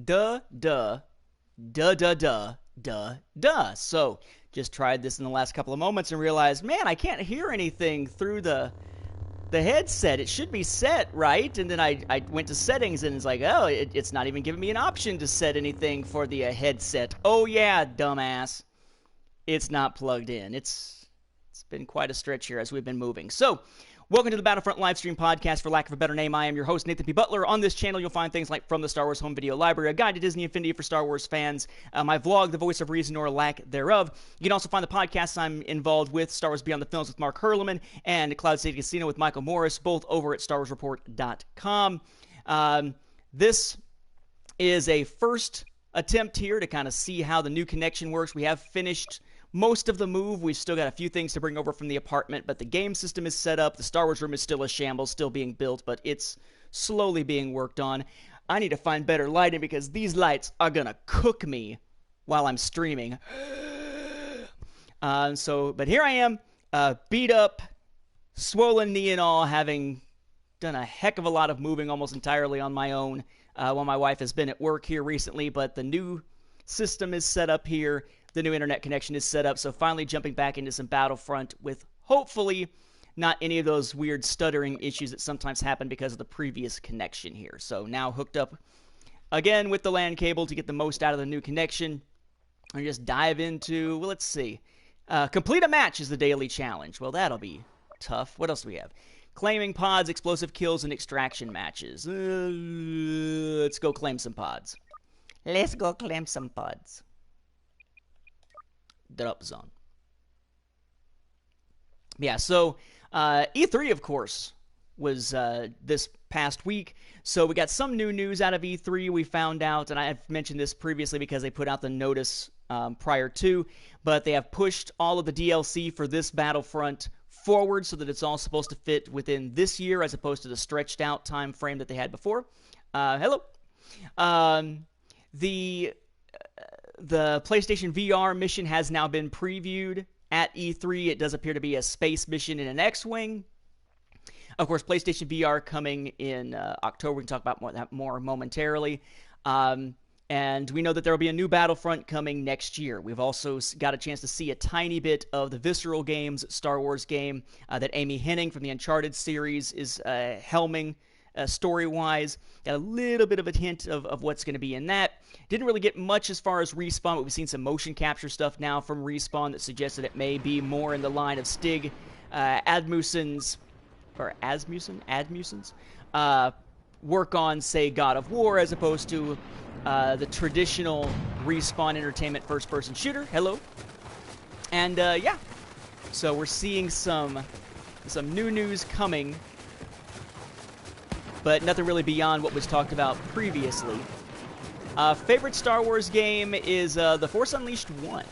Duh, duh, duh, duh, duh, duh, duh. So, just tried this in the last couple of moments and realized, man, I can't hear anything through the headset. It should be set, right? And then I went to settings and it's like, oh, it's not even giving me an option to set anything for the headset. Oh yeah, dumbass. It's not plugged in. It's been quite a stretch here as we've been moving. So, welcome to the Battlefront Livestream podcast. For lack of a better name, I am your host, Nathan P. Butler. On this channel, you'll find things like From the Star Wars Home Video Library, a guide to Disney Infinity for Star Wars fans, my vlog, The Voice of Reason or Lack Thereof. You can also find the podcasts I'm involved with, Star Wars Beyond the Films with Mark Hurleman and Cloud City Casino with Michael Morris, both over at StarWarsReport.com. This is a first attempt here to kind of see how the new connection works. We have finished most of the move. We've still got a few things to bring over from the apartment, but the game system is set up. The Star Wars room is still a shambles, still being built, but it's slowly being worked on. I need to find better lighting because these lights are going to cook me while I'm streaming. But here I am, beat up, swollen knee and all, having done a heck of a lot of moving almost entirely on my own while my wife has been at work here recently, but the new system is set up here. The new internet connection is set up, so finally jumping back into some Battlefront with hopefully not any of those weird stuttering issues that sometimes happen because of the previous connection here. So now hooked up again with the LAN cable to get the most out of the new connection. And just dive into, well, let's see. Complete a match is the daily challenge. Well, that'll be tough. What else do we have? Claiming pods, explosive kills, and extraction matches. Let's go claim some pods. Let's go claim some pods. Drop zone. Yeah, so E3, of course, was this past week. So we got some new news out of E3. We found out, and I've mentioned this previously because they put out the notice prior to, but they have pushed all of the DLC for this Battlefront forward so that it's all supposed to fit within this year as opposed to the stretched out time frame that they had before. Hello. The PlayStation VR mission has now been previewed at E3. It does appear to be a space mission in an X-Wing. Of course, PlayStation VR coming in October. We can talk about that more momentarily. And we know that there will be a new Battlefront coming next year. We've also got a chance to see a tiny bit of the Visceral Games Star Wars game that Amy Hennig from the Uncharted series is helming. Story-wise, got a little bit of a hint of what's going to be in that. Didn't really get much as far as Respawn, but we've seen some motion capture stuff now from Respawn that suggests that it may be more in the line of Stig Admussen's work on, say, God of War, as opposed to the traditional Respawn Entertainment first-person shooter. Hello. And, yeah. So we're seeing some new news coming, but nothing really beyond what was talked about previously. Favorite Star Wars game is The Force Unleashed 1.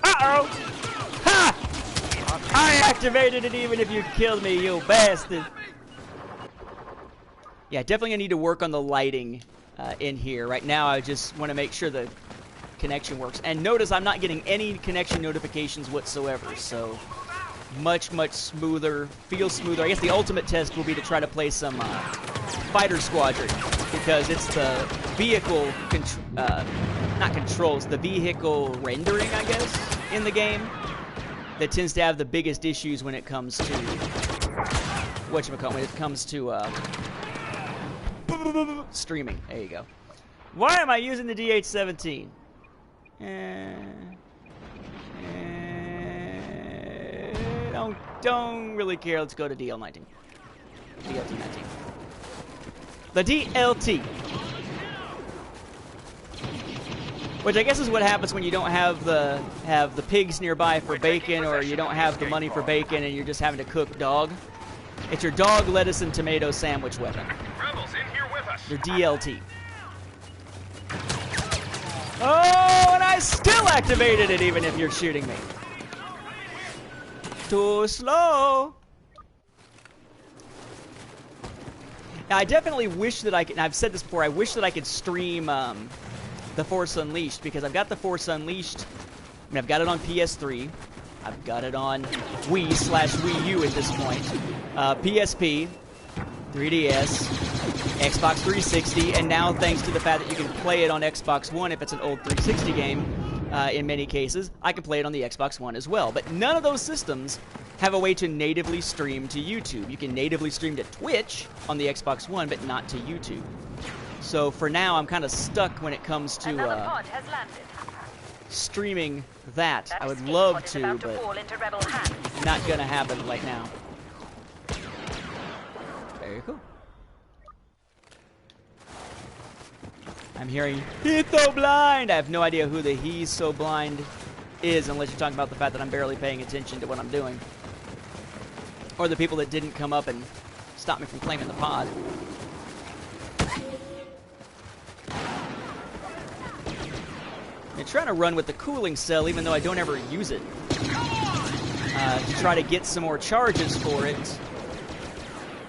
Uh-oh! Ha! I activated it even if you killed me, you bastard! Yeah, definitely gonna need to work on the lighting in here. Right now, I just want to make sure the connection works. And notice I'm not getting any connection notifications whatsoever, so much not feels smoother. I guess the ultimate test will be to try to play some Fighter Squadron, because it's the vehicle, not controls, the vehicle rendering, I guess, in the game that tends to have the biggest issues when it comes to, streaming. There you go. Why am I using the DH-17? Don't really care. Let's go to DL-19. DLT-19. The DLT. Which I guess is what happens when you don't have the pigs nearby for bacon, or you don't have the money for bacon and you're just having to cook dog. It's your dog, lettuce, and tomato sandwich weapon. Rebels in here with us. Your DLT. Oh, and I still activated it even if you're shooting me. Too slow. Now, I definitely wish that I could, and I've said this before, I wish that I could stream The Force Unleashed, because I've got The Force Unleashed, I mean, I've got it on PS3, I've got it on Wii/Wii U at this point, PSP, 3DS, Xbox 360, and now thanks to the fact that you can play it on Xbox One if it's an old 360 game, in many cases, I can play it on the Xbox One as well. But none of those systems have a way to natively stream to YouTube. You can natively stream to Twitch on the Xbox One, but not to YouTube. So for now, I'm kind of stuck when it comes to streaming that. I would love to, but not gonna happen right now. Very cool. I'm hearing "He's so blind." I have no idea who the "he's so blind" is, unless you're talking about the fact that I'm barely paying attention to what I'm doing, or the people that didn't come up and stop me from claiming the pod. I'm trying to run with the cooling cell, even though I don't ever use it, to try to get some more charges for it.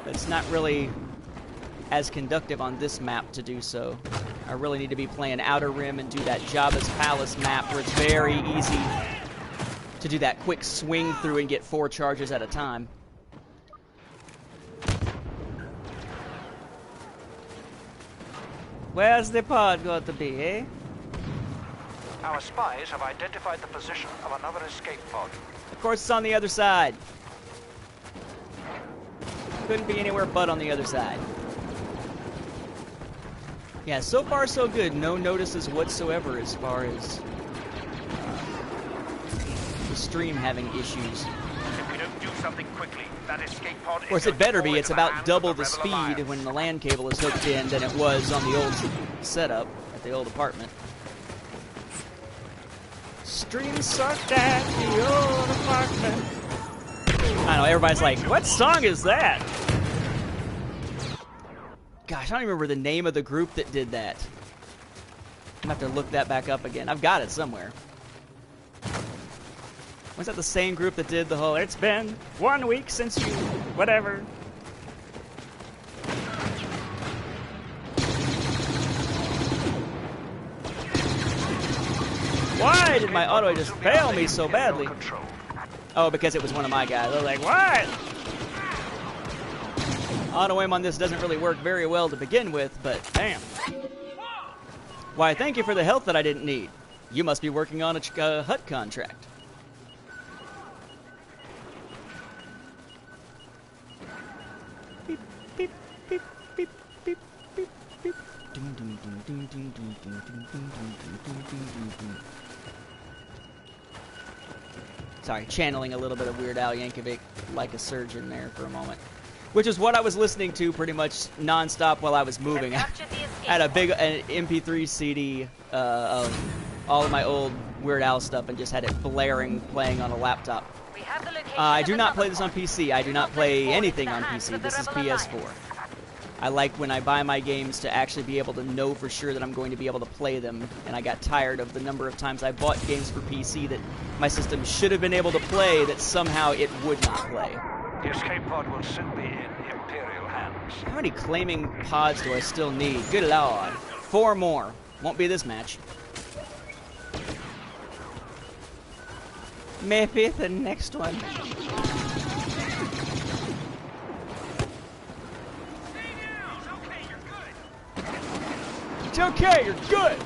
It's not really as conductive on this map to do so. I really need to be playing Outer Rim and do that Jabba's Palace map where it's very easy to do that quick swing through and get 4 charges at a time. Where's the pod got to be, eh? Our spies have identified the position of another escape pod. Of course it's on the other side. Couldn't be anywhere but on the other side. Yeah, so far so good. No notices whatsoever as far as the stream having issues. If we don't do something quickly, that escape pod of course, it better be. It's about double the speed when the LAN cable is hooked in than it was on the old setup at the old apartment. Stream sucked at the old apartment. I know, everybody's like, what song is that? Gosh, I don't even remember the name of the group that did that. I'm going to have to look that back up again. I've got it somewhere. Was that the same group that did the whole, it's been 1 week since you, whatever? Why did my auto just fail me so badly? Oh, because it was one of my guys. I was like, what? Auto aim on this doesn't really work very well to begin with, but damn. Why, thank you for the health that I didn't need. You must be working on a hut contract. Beep, beep, beep, beep, beep, beep, beep. Sorry, channeling a little bit of Weird Al Yankovic like a surgeon there for a moment. Which is what I was listening to pretty much non-stop while I was moving. I had a big MP3 CD of all of my old Weird Al stuff and just had it blaring, playing on a laptop. I do not play this on PC. I do not play anything on PC. This is PS4. I like when I buy my games to actually be able to know for sure that I'm going to be able to play them, and I got tired of the number of times I bought games for PC that my system should have been able to play that somehow it would not play. The escape pod will soon be in Imperial hands. How many claiming pods do I still need? Good lord. 4 more. Won't be this match. Maybe the next one. It's okay, you're good.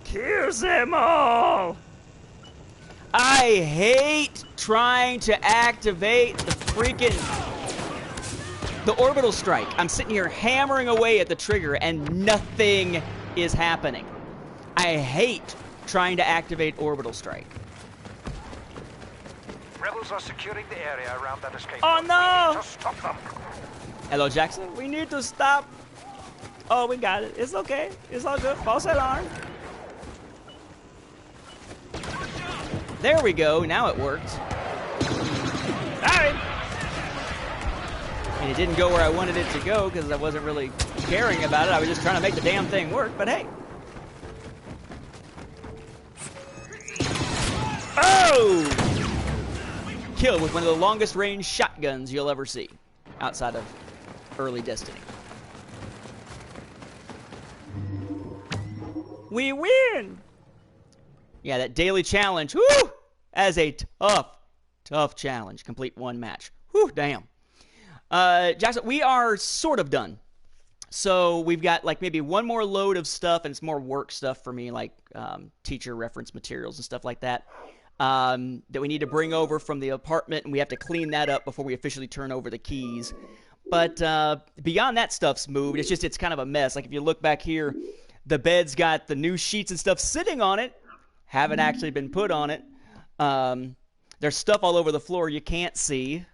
Kills them all. I hate trying to activate the orbital strike. I'm sitting here hammering away at the trigger and nothing is happening. I hate trying to activate orbital strike. Rebels are securing the area around that escape pod. Oh no! We need to stop them. Hello, Jackson. We need to stop. Oh, we got it. It's okay. It's all good. False alarm. There we go. Now it worked. Sorry. And it didn't go where I wanted it to go because I wasn't really caring about it. I was just trying to make the damn thing work, but hey. Oh! Kill with one of the longest range shotguns you'll ever see outside of early Destiny. We win! Yeah, that daily challenge, whoo! As a tough challenge. Complete 1 match. Whew, damn. Jackson, we are sort of done. So we've got like maybe one more load of stuff, and it's more work stuff for me, like teacher reference materials and stuff like that, that we need to bring over from the apartment, and we have to clean that up before we officially turn over the keys. But beyond that stuff's moved. It's kind of a mess. Like if you look back here, the bed's got the new sheets and stuff sitting on it, haven't actually been put on it. There's stuff all over the floor you can't see.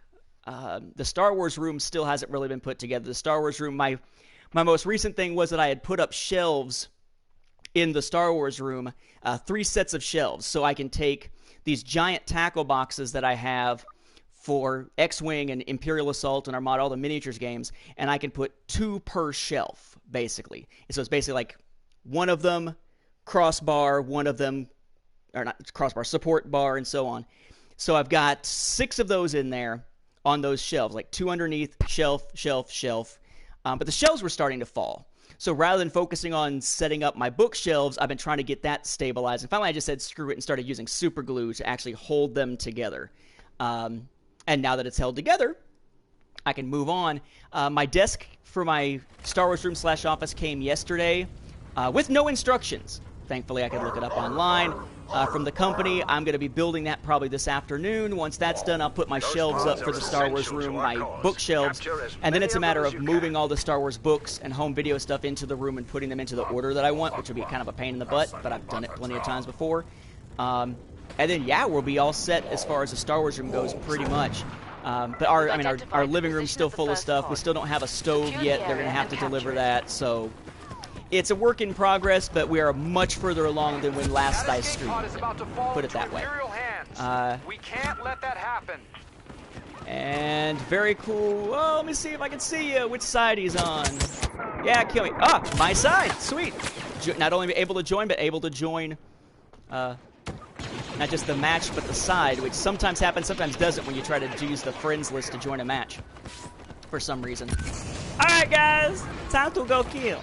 The Star Wars room still hasn't really been put together. The Star Wars room, my most recent thing was that I had put up shelves in the Star Wars room, 3 sets of shelves, so I can take these giant tackle boxes that I have for X-Wing and Imperial Assault and Armada, all the miniatures games, and I can put 2 per shelf, basically. So it's basically like one of them crossbar, one of them, or not crossbar, support bar, and so on. So I've got 6 of those in there on those shelves, like 2 underneath, shelf, shelf, shelf. But the shelves were starting to fall. So rather than focusing on setting up my bookshelves, I've been trying to get that stabilized. And finally, I just said screw it and started using super glue to actually hold them together. And now that it's held together, I can move on. My desk for my Star Wars room / office came yesterday with no instructions. Thankfully, I could look it up online from the company. I'm going to be building that probably this afternoon. Once that's done, I'll put my shelves up for the Star Wars room, my bookshelves, and then it's a matter of moving all the Star Wars books and home video stuff into the room and putting them into the order that I want, which will be kind of a pain in the butt, but I've done it plenty of times before. And then, yeah, we'll be all set as far as the Star Wars room goes, pretty much. But our living room's still full of stuff. We still don't have a stove yet. They're going to have to deliver that, so it's a work in progress, but we are much further along than when last I streamed. Put it that way. We can't let that happen. And very cool. Oh, let me see if I can see you. Which side he's on? Yeah, kill me. Ah, my side. Sweet. Not only able to join, but able to join not just the match, but the side, which sometimes happens, sometimes doesn't when you try to use the friends list to join a match for some reason. All right, guys. Time to go kill.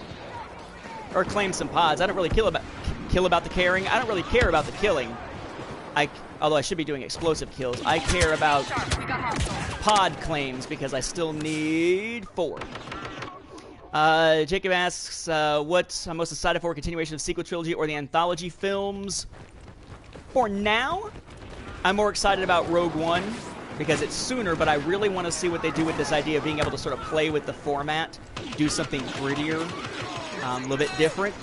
Or claim some pods. I don't really kill about the carrying. I don't really care about the killing. Although I should be doing explosive kills. I care about pod claims because I still need 4. Jacob asks, what I'm most excited for, a continuation of sequel trilogy or the anthology films? For now, I'm more excited about Rogue One because it's sooner, but I really want to see what they do with this idea of being able to sort of play with the format, do something grittier, a little bit different.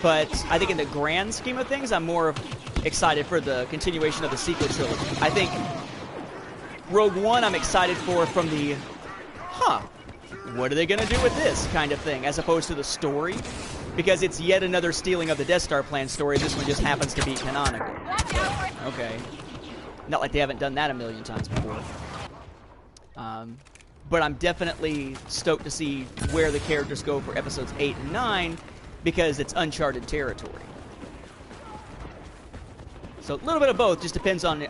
But I think in the grand scheme of things, I'm more excited for the continuation of the sequel trilogy. I think Rogue One I'm excited for from the, what are they going to do with this kind of thing, as opposed to the story, because it's yet another stealing of the Death Star plan story. This one just happens to be canonical. Okay. Not like they haven't done that a million times before. But I'm definitely stoked to see where the characters go for episodes 8 and 9, because it's uncharted territory. So a little bit of both, just depends on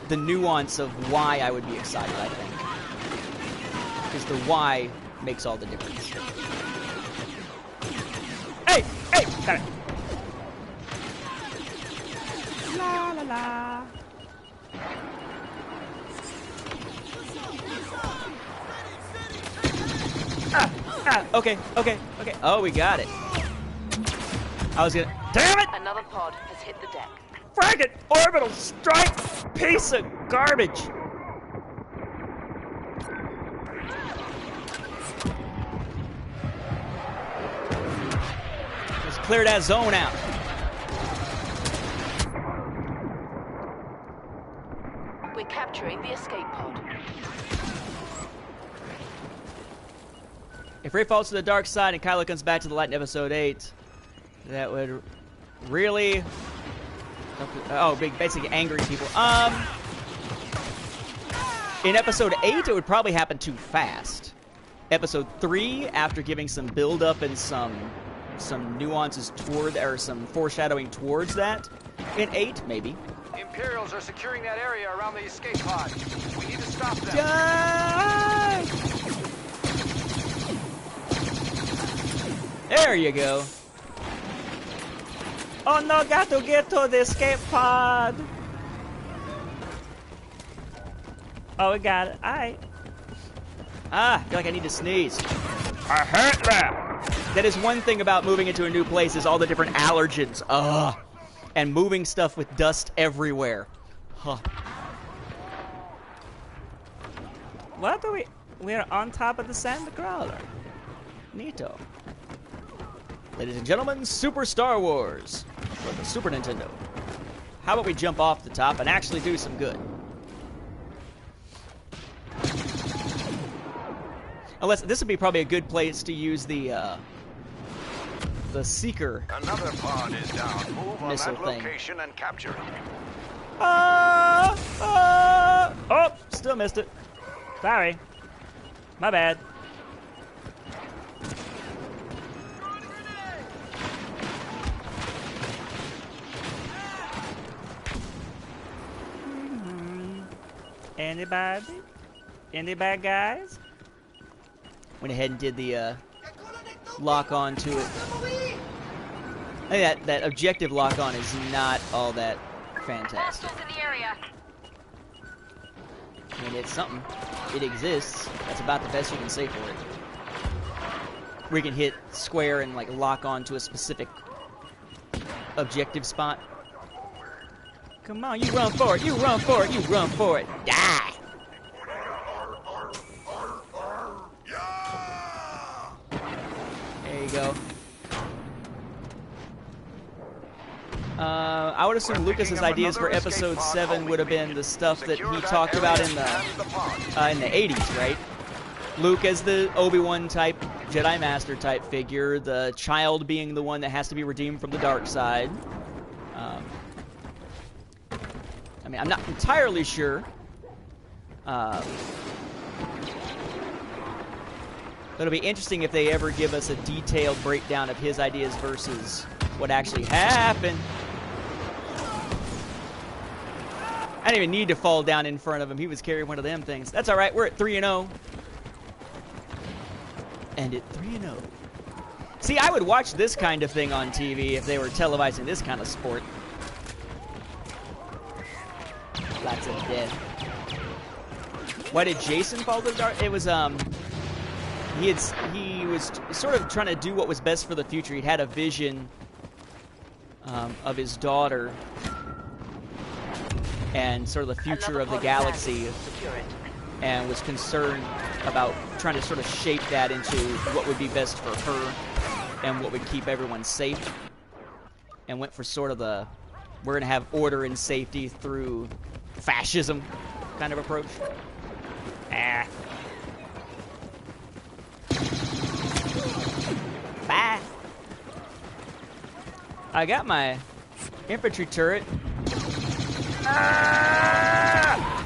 the nuance of why I would be excited, I think. Because the why makes all the difference. Hey! Hey! Got it! La la la. Okay. Oh, we got it. I was gonna... Damn it! Another pod has hit the deck. Fragment orbital strike! Piece of garbage! Let's clear that zone out. We're capturing the escape pod. If Rey falls to the dark side and Kylo comes back to the light in episode 8, that would really... Oh, basically angry people. In episode 8, it would probably happen too fast. Episode 3, after giving some build-up and some nuances toward, or some foreshadowing towards that. In 8, maybe. Imperials are securing that area around the escape pod. We need to stop them. Die! There you go. Oh no, got to get to the escape pod. Oh, we got it. Alright. Ah, I feel like I need to sneeze. I hate that. That is one thing about moving into a new place is all the different allergens. Ugh. And moving stuff with dust everywhere. Huh. What are we? We're on top of the sand crawler. Neato. Ladies and gentlemen, Super Star Wars for the Super Nintendo. How about we jump off the top and actually do some good? Unless this would be probably a good place to use the Seeker. Another pod is down. Move on Missile that thing. location and capture it. Oh, still missed it. Sorry. My bad. Anybody? Any bad guys? Went ahead and did the lock on to it. I think that objective lock on is not all that fantastic. In the area. I mean, it's something. It exists. That's about the best you can say for it. We can hit square and like lock on to a specific objective spot. Come on, you run for it. You run for it. You run for it. Die. There you go. I would assume Lucas's ideas for episode 7 would have been the stuff that he talked about in the 80s, right? Luke as the Obi-Wan type, Jedi Master type figure, the child being the one that has to be redeemed from the dark side. I mean, I'm not entirely sure. It'll be interesting if they ever give us a detailed breakdown of his ideas versus what actually happened. I didn't even need to fall down in front of him. He was carrying one of them things. That's all right. We're at 3-0. And at 3-0. See, I would watch this kind of thing on TV if they were televising this kind of sport. Lots of death. Why did Jason fall to the dark? It was he was sort of trying to do what was best for the future. He had a vision of his daughter and sort of the future of the galaxy, and was concerned about trying to sort of shape that into what would be best for her and what would keep everyone safe, and went for sort of the we're going to have order and safety through fascism kind of approach. Ah. Bye. I got my infantry turret. Ah!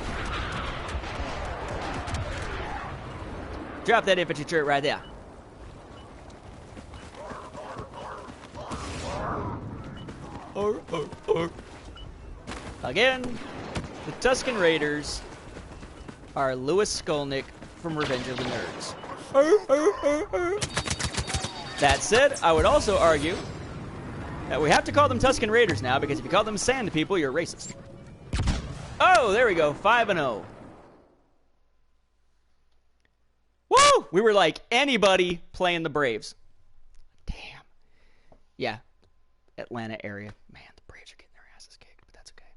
Drop that infantry turret right there. Again, the Tusken Raiders are Louis Skolnick from Revenge of the Nerds. That said, I would also argue that we have to call them Tusken Raiders now, because if you call them Sand People, you're racist. Oh, there we go, 5-0. Woo! We were like anybody playing the Braves. Damn. Yeah, Atlanta area. Man, the Braves are getting their asses kicked, but that's okay.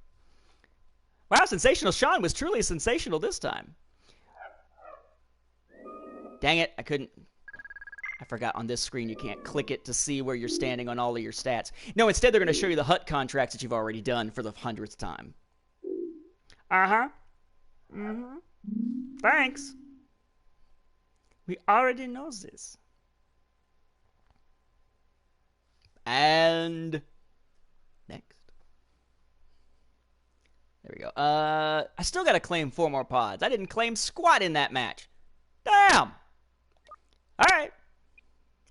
Wow, Sensational Sean was truly sensational this time. Dang it, I couldn't. I forgot on this screen you can't click it to see where you're standing on all of your stats. No, instead they're going to show you the HUT contracts that you've already done for the 100th time. Uh-huh. Mm-hmm. Thanks. We already know this. And next. There we go. I still got to claim 4 more pods. I didn't claim squat in that match. Damn. All right.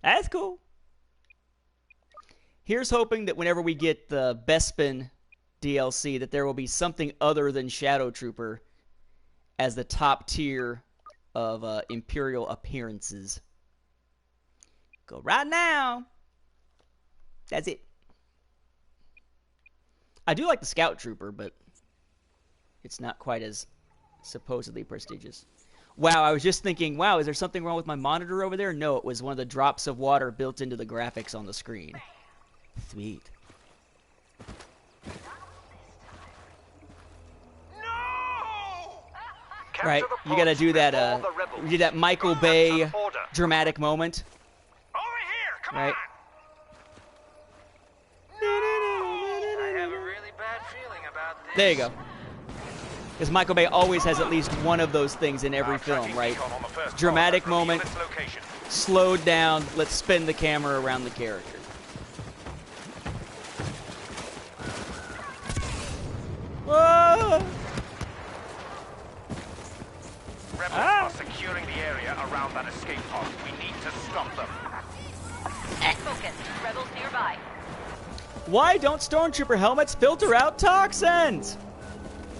That's cool. Here's hoping that whenever we get the Bespin DLC, that there will be something other than Shadow Trooper as the top tier of Imperial appearances. Go right now. That's it. I do like the Scout Trooper, but it's not quite as supposedly prestigious. Wow, I was just thinking, wow, is there something wrong with my monitor over there? No, it was one of the drops of water built into the graphics on the screen. Sweet. Right, you gotta do that, you do that Michael Bay dramatic moment. Over here, come right? on! I have a really bad feeling about this. There you go. Because Michael Bay always has at least one of those things in every film, right? Dramatic moment, slowed down, let's spin the camera around the character. Whoa! Rebels are securing the area around that escape pod. We need to stop them. Focus. Rebels nearby. Why don't stormtrooper helmets filter out toxins?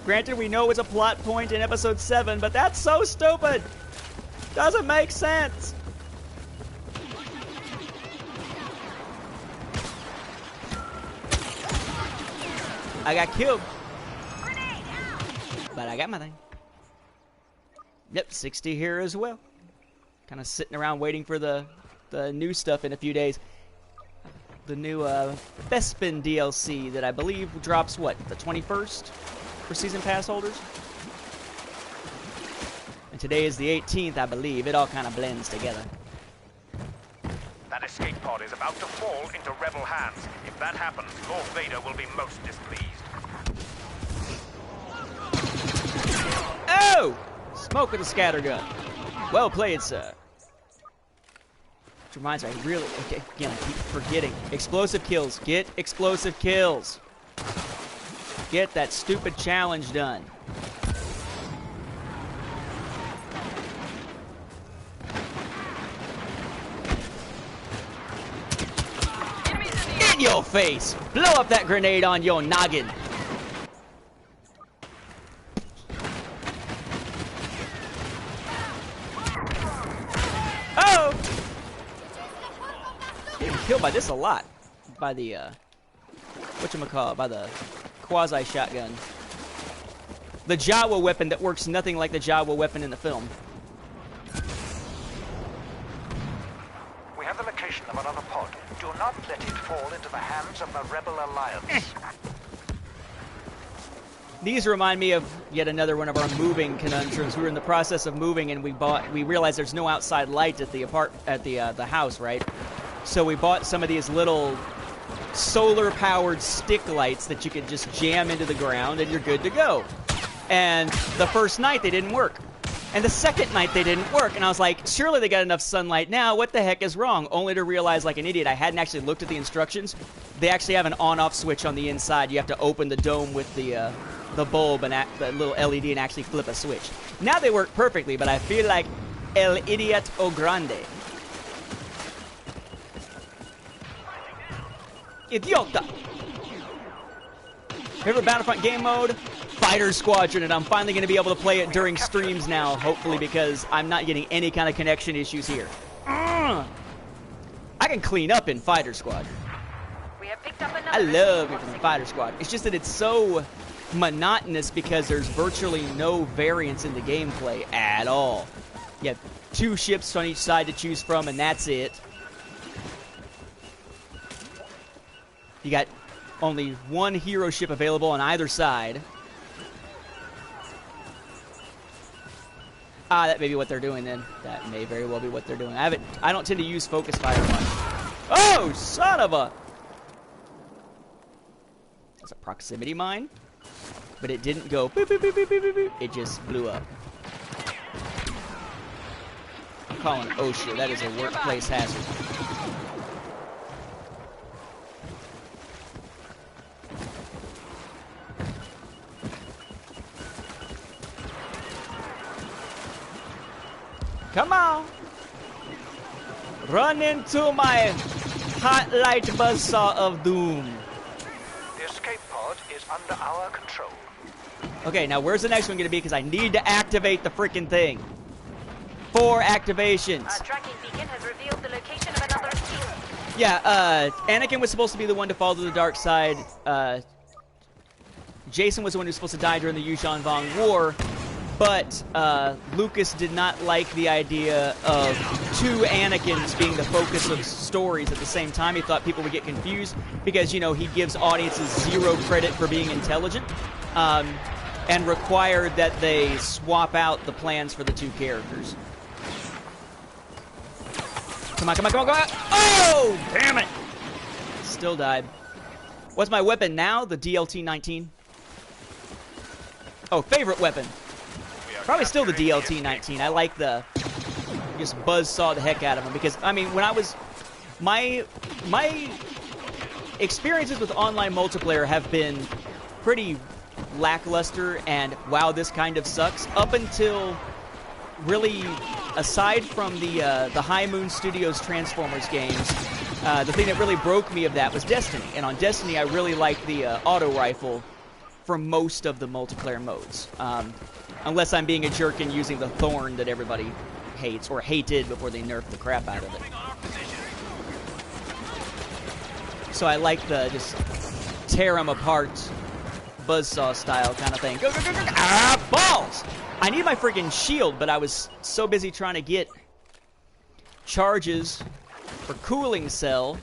Granted, we know it's a plot point in episode 7, but that's so stupid. Doesn't make sense. I got killed. But I got my thing. Yep, 60 here as well. Kind of sitting around waiting for the new stuff in a few days. The new Bespin DLC that I believe drops, what, the 21st for Season Pass holders? And today is the 18th, I believe. It all kind of blends together. That escape pod is about to fall into Rebel hands. If that happens, Lord Vader will be most displeased. Oh! Smoke with a scattergun. Well played, sir. Which reminds me, I really, okay, again, I keep forgetting. Explosive kills. Get explosive kills. Get that stupid challenge done. In your face! Blow up that grenade on your noggin. Oh! Getting killed by this a lot. By the, whatchamacallit, by the quasi-shotgun. The Jawa weapon that works nothing like the Jawa weapon in the film. We have the location of another pod. Do not let it fall into the hands of the Rebel Alliance. These remind me of yet another one of our moving conundrums. We were in the process of moving, and we realized there's no outside light at the the house, right? So we bought some of these little solar-powered stick lights that you could just jam into the ground, and you're good to go. And the first night they didn't work, and the second night they didn't work, and I was like, surely they got enough sunlight now. What the heck is wrong? Only to realize, like an idiot, I hadn't actually looked at the instructions. They actually have an on-off switch on the inside. You have to open the dome with the bulb and the little LED and actually flip a switch. Now they work perfectly, but I feel like el idiot o grande. Idiota. Favorite Battlefront game mode? Fighter Squadron, and I'm finally going to be able to play it during streams now, hopefully, because I'm not getting any kind of connection issues here. I can clean up in Fighter Squadron. We have picked up another. I love it from the Fighter Squadron. It's just that it's so monotonous because there's virtually no variance in the gameplay at all. You have 2 ships on each side to choose from, and that's it. You got only 1 hero ship available on either side. Ah, that may be what they're doing then. That may very well be what they're doing. I don't tend to use focus fire much. Oh, son of a! That's a proximity mine. But it didn't go boop, boop, boop, boop, boop, boop, boop. It just blew up. I'm calling OSHA. That is a workplace hazard. Come on! Run into my hot light buzzsaw of doom. The escape pod is under our control. Okay, now where's the next one going to be? Because I need to activate the freaking thing. 4 activations. Tracking beacon has revealed the location of another escape. Yeah, Anakin was supposed to be the one to fall to the dark side. Jason was the one who was supposed to die during the Yuuzhan Vong War. But Lucas did not like the idea of two Anakins being the focus of stories at the same time. He thought people would get confused because, you know, he gives audiences 0 credit for being intelligent, and required that they swap out the plans for the two characters. Come on, come on, come on, come on! Oh, damn it! Still died. What's my weapon now? The DLT-19. Oh, favorite weapon. Probably still the DLT-19. I like the just buzzsaw the heck out of them because I mean when I was my experiences with online multiplayer have been pretty lackluster and wow this kind of sucks up until really aside from the High Moon Studios Transformers games. The thing that really broke me of that was Destiny, and on Destiny I really liked the auto rifle for most of the multiplayer modes. Unless I'm being a jerk and using the Thorn that everybody hates, or hated before they nerfed the crap out of it. So I like the just tear them apart, buzzsaw style kind of thing. Go, go, go, go, go. Ah, balls! I need my friggin' shield, but I was so busy trying to get charges for cooling cell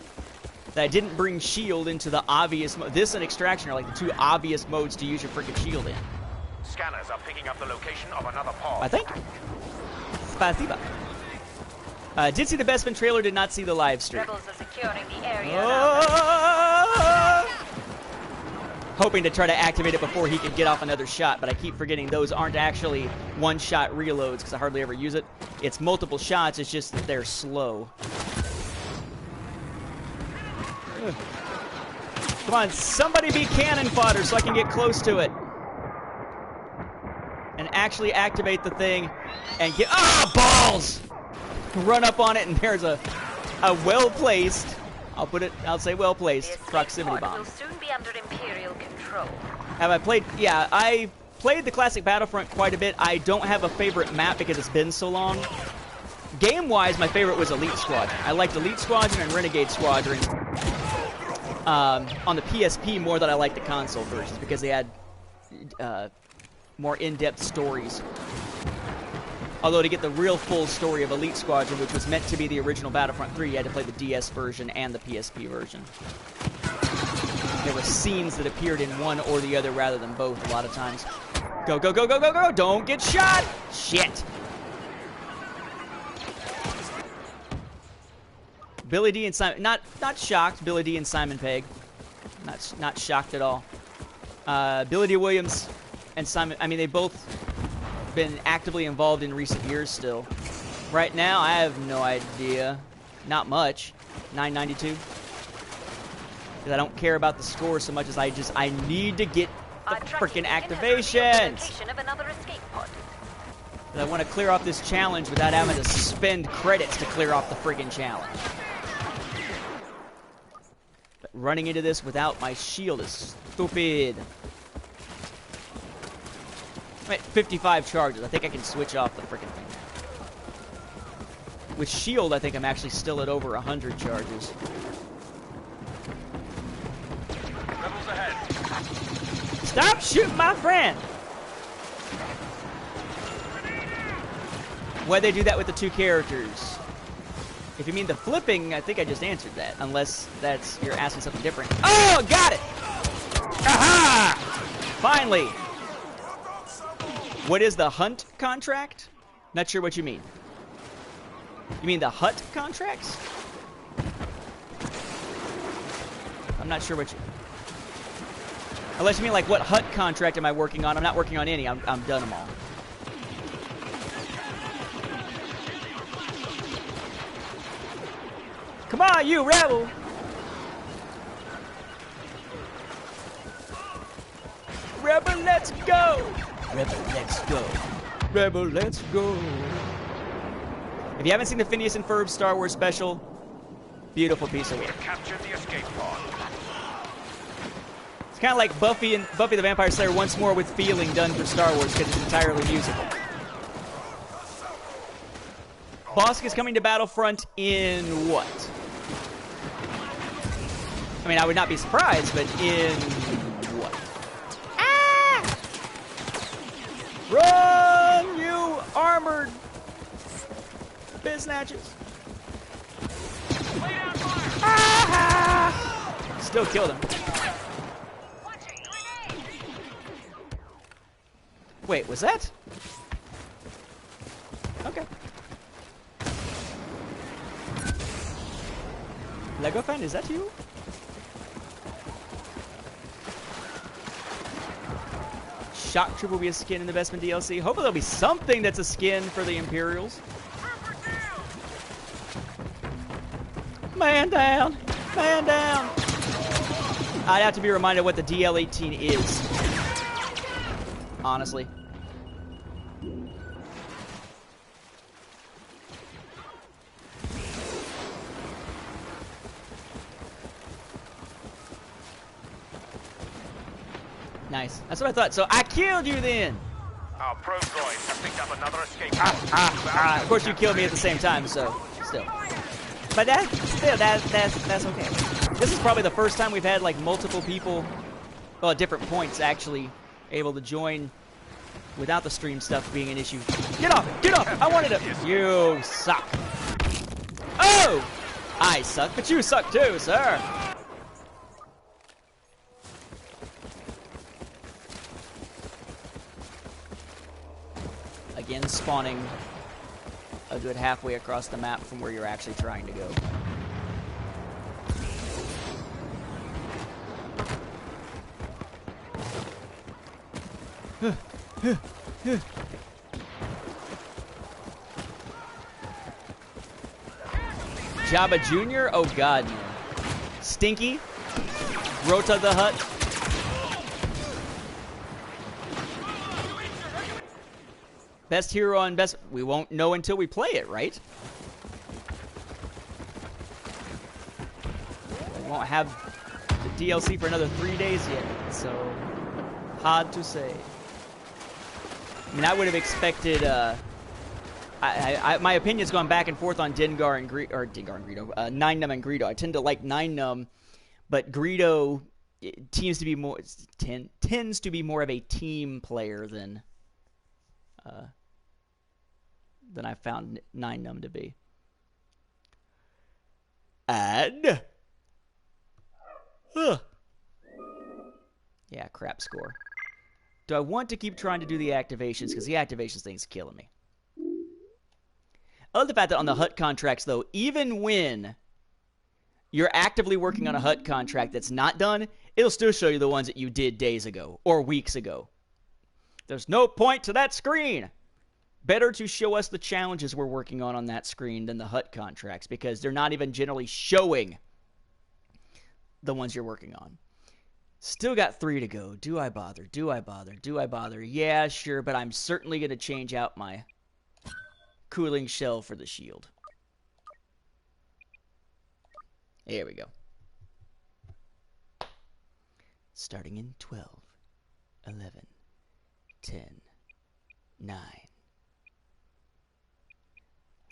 that I didn't bring shield into the obvious mode. This and extraction are like the two obvious modes to use your friggin' shield in. Scanners are picking up the location of another pod. I think. Spasiba. Did see the Bestman trailer, did not see the live stream. Rebels are securing the area. Hoping to try to activate it before he could get off another shot, but I keep forgetting those aren't actually one-shot reloads because I hardly ever use it. It's multiple shots, it's just that they're slow. Come on, somebody be cannon fodder so I can get close to it. And actually activate the thing and get... Ah, balls! Run up on it and there's a well-placed... I'll say well-placed proximity bomb. Will soon be under Imperial control. Have I played... Yeah, I played the classic Battlefront quite a bit. I don't have a favorite map because it's been so long. Game-wise, my favorite was Elite Squadron. I liked Elite Squadron and Renegade Squadron on the PSP more than I liked the console versions because they had more in-depth stories. Although to get the real full story of Elite Squadron, which was meant to be the original Battlefront 3, you had to play the DS version and the PSP version. There were scenes that appeared in one or the other rather than both a lot of times. Go, go, go, go, go, go! Don't get shot! Shit! Billy D and Simon... Not shocked, Billy D and Simon Pegg. Not shocked at all. Billy D. Williams and Simon... I mean, they both been actively involved in recent years still. Right now, I have no idea. Not much. 992. Because I don't care about the score so much as I need to get the freaking activations. I want to clear off this challenge without having to spend credits to clear off the friggin' challenge. But running into this without my shield is stupid. I'm at 55 charges. I think I can switch off the freaking thing. With shield, I think I'm actually still at over 100 charges. Rebels ahead. Stop shooting my friend! Why'd they do that with the two characters? If you mean the flipping, I think I just answered that. Unless that's you're asking something different. Oh, got it! Aha! Finally! What is the hunt contract? Not sure what you mean. You mean the hut contracts? I'm not sure what you... Unless you mean like what hut contract am I working on? I'm not working on any. I'm done them all. Come on, you rebel! Rebel, let's go! Rebel, let's go. Rebel, let's go. If you haven't seen the Phineas and Ferb Star Wars special, beautiful piece of work. Captured the escape pod. It's kind of like Buffy the Vampire Slayer once more with feeling done for Star Wars because it's entirely musical. Bosk is coming to Battlefront in what? I mean, I would not be surprised, but in what? Ah! Run! armored biznatches. Ah! Still killed him. Wait, was that? Okay. Lego fan, is that you? Shock Troop will be a skin in the Bestman DLC. Hopefully there'll be something that's a skin for the Imperials. Man down! Man down! I'd have to be reminded what the DL-18 is. Honestly. Nice. That's what I thought. So I killed you then! Our pro droids have picked up another escape. Of course you killed me at the same time, so still. But that's okay. This is probably the first time we've had like multiple people, well, at different points actually able to join without the stream stuff being an issue. Get off! Get off! I wanted to. You suck. Oh! I suck, but you suck too, sir. Again, spawning a good halfway across the map from where you're actually trying to go. Jabba Jr.? Oh god, no. Stinky? Rota the Hutt? Best hero on best... We won't know until we play it, right? We won't have the DLC for another 3 days yet, so... Hard to say. I mean, I would have expected, my opinion's gone back and forth on Dengar and Greedo, Nine Num and Greedo. I tend to like Nine Num, but Greedo tends to be more of a team player than I found Nine Num to be. And yeah, crap score. Do I want to keep trying to do the activations? Because the activations thing's killing me. I love the fact that on the Hutt contracts, though, even when you're actively working on a Hutt contract that's not done, it'll still show you the ones that you did days ago or weeks ago. There's no point to that screen. Better to show us the challenges we're working on that screen than the Hutt contracts, because they're not even generally showing the ones you're working on. Still got 3 to go. Do I bother? Do I bother? Do I bother? Yeah, sure, but I'm certainly going to change out my cooling shell for the shield. There we go. Starting in 12, 11, 10, 9.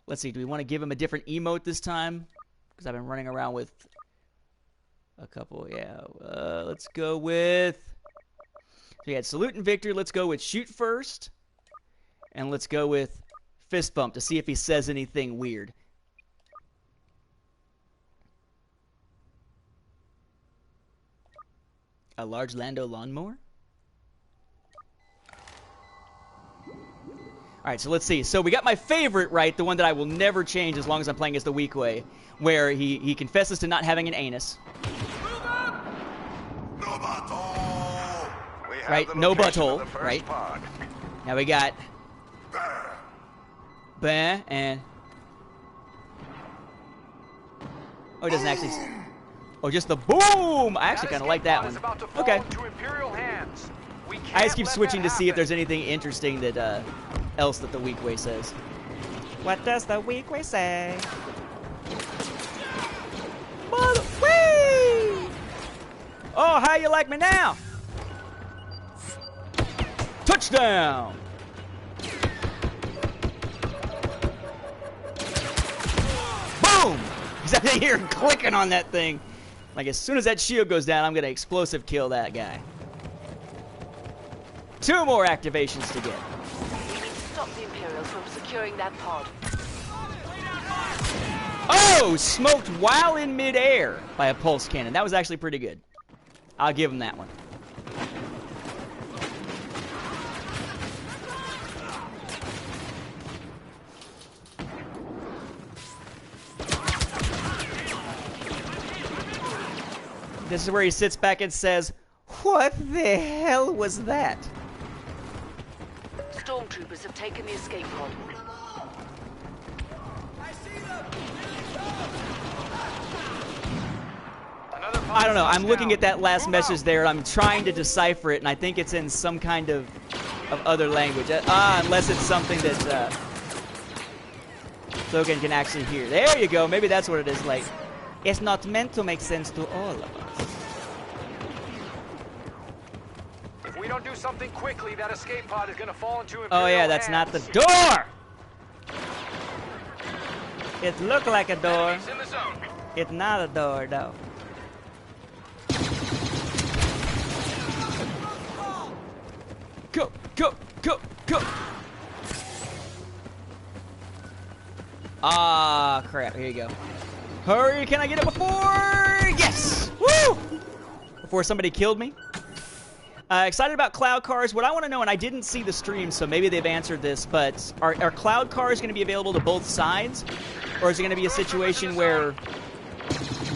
Let's see, do we want to give him a different emote this time? Because I've been running around with a couple, yeah. Let's go with... So we had Salute and Victory. Let's go with Shoot First. And let's go with Fist Bump to see if he says anything weird. A large Lando lawnmower? Alright, so let's see. So we got my favorite, right? The one that I will never change as long as I'm playing as the weak way. Where he confesses to not having an anus. Right? No butthole. Right? Pod. Now we got... Bah, and... Oh, it doesn't actually... Oh, just the boom! I actually kind of like that one. Okay. I just keep switching to see if there's anything interesting that, else that the weak way says. What does the weak way say? Whee! Oh, how you like me now? Touchdown! Boom! He's out here clicking on that thing. Like, as soon as that shield goes down, I'm going to explosive kill that guy. 2 more activations to get. We need to stop the Imperials securing that pod. Oh! Smoked while in midair by a pulse cannon. That was actually pretty good. I'll give him that one. This is where he sits back and says, "What the hell was that?" Stormtroopers have taken the escape pod. I don't know. I'm looking at that last message there. I'm trying to decipher it, and I think it's in some kind of other language. Unless it's something that Logan can actually hear. There you go. Maybe that's what it is. Like, it's not meant to make sense to all of us. If we don't do something quickly, that escape pod is going to fall into Oh yeah, that's not the door. It looked like a door. It's not a door, though. Go, go, go, go. Ah, crap. Here you go. Hurry, can I get it before? Yes! Woo! Before somebody killed me. Excited about cloud cars. What I want to know, and I didn't see the stream, so maybe they've answered this, but are cloud cars going to be available to both sides? Or is it going to be a situation where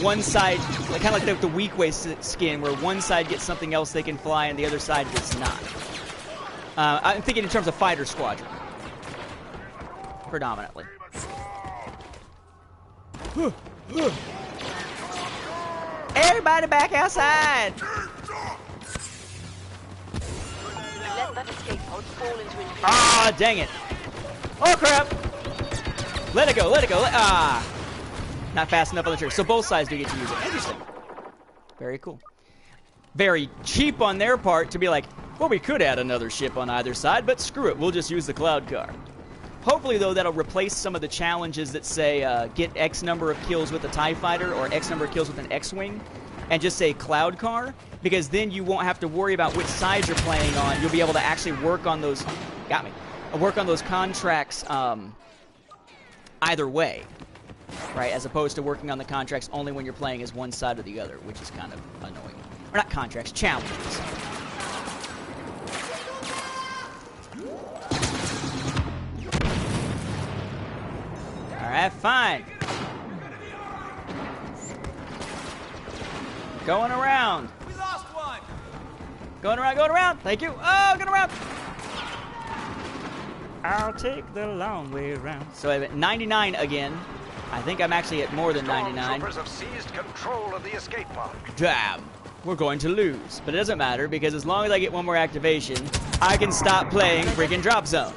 one side, like kind of like the weak way skin, where one side gets something else they can fly and the other side does not? I'm thinking in terms of fighter squadron. Predominantly. Everybody back outside! Let that escape pod fall into infinity. Ah, dang it. Oh, crap. Let it go, let it go. Not fast enough on the trigger. So both sides do get to use it. Interesting. Very cool. Very cheap on their part to be like, well, we could add another ship on either side, but screw it. We'll just use the cloud car. Hopefully, though, that'll replace some of the challenges that say get X number of kills with a TIE fighter or X number of kills with an X-Wing and just say cloud car, because then you won't have to worry about which side you're playing on. You'll be able to actually work on those, work on those contracts either way, right? As opposed to working on the contracts only when you're playing as one side or the other, which is kind of annoying. Or not contracts, challenges. Alright, fine. Going around. We lost one. Going around, going around. Thank you. Oh, going around. I'll take the long way around. So I'm at 99 again. I think I'm actually at more than 99. Stormtroopers have seized control of the escape pod. Damn. We're going to lose. But it doesn't matter, because as long as I get one more activation, I can stop playing freaking Drop Zone.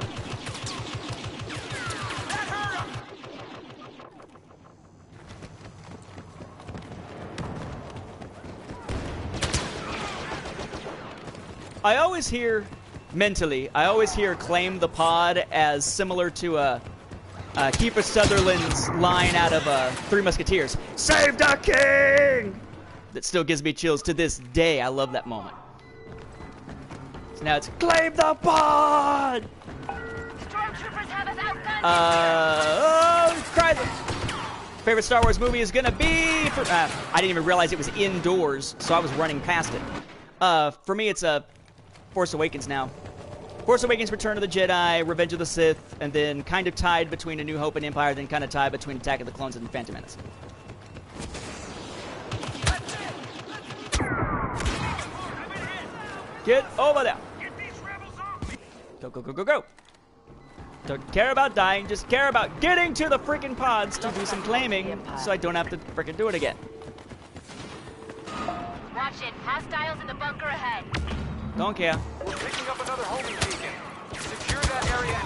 I always hear, mentally, I always hear claim the pod as similar to Kiefer Sutherland's line out of Three Musketeers. Save the king! That still gives me chills to this day. I love that moment. So now it's claim the pod! Stormtroopers have us outgunned. Oh, Christ. Favorite Star Wars movie is gonna be for, I didn't even realize it was indoors, so I was running past it. For me, it's Force Awakens now. Force Awakens, Return of the Jedi, Revenge of the Sith, and then kind of tied between A New Hope and Empire, then kind of tied between Attack of the Clones and Phantom Menace. Get over there. Go, go, go, go, go. Don't care about dying, just care about getting to the freaking pods to do some claiming so I don't have to freaking do it again. Watch it. Hostiles in the bunker ahead. Don't care. We're picking up another homing beacon. Secure that area.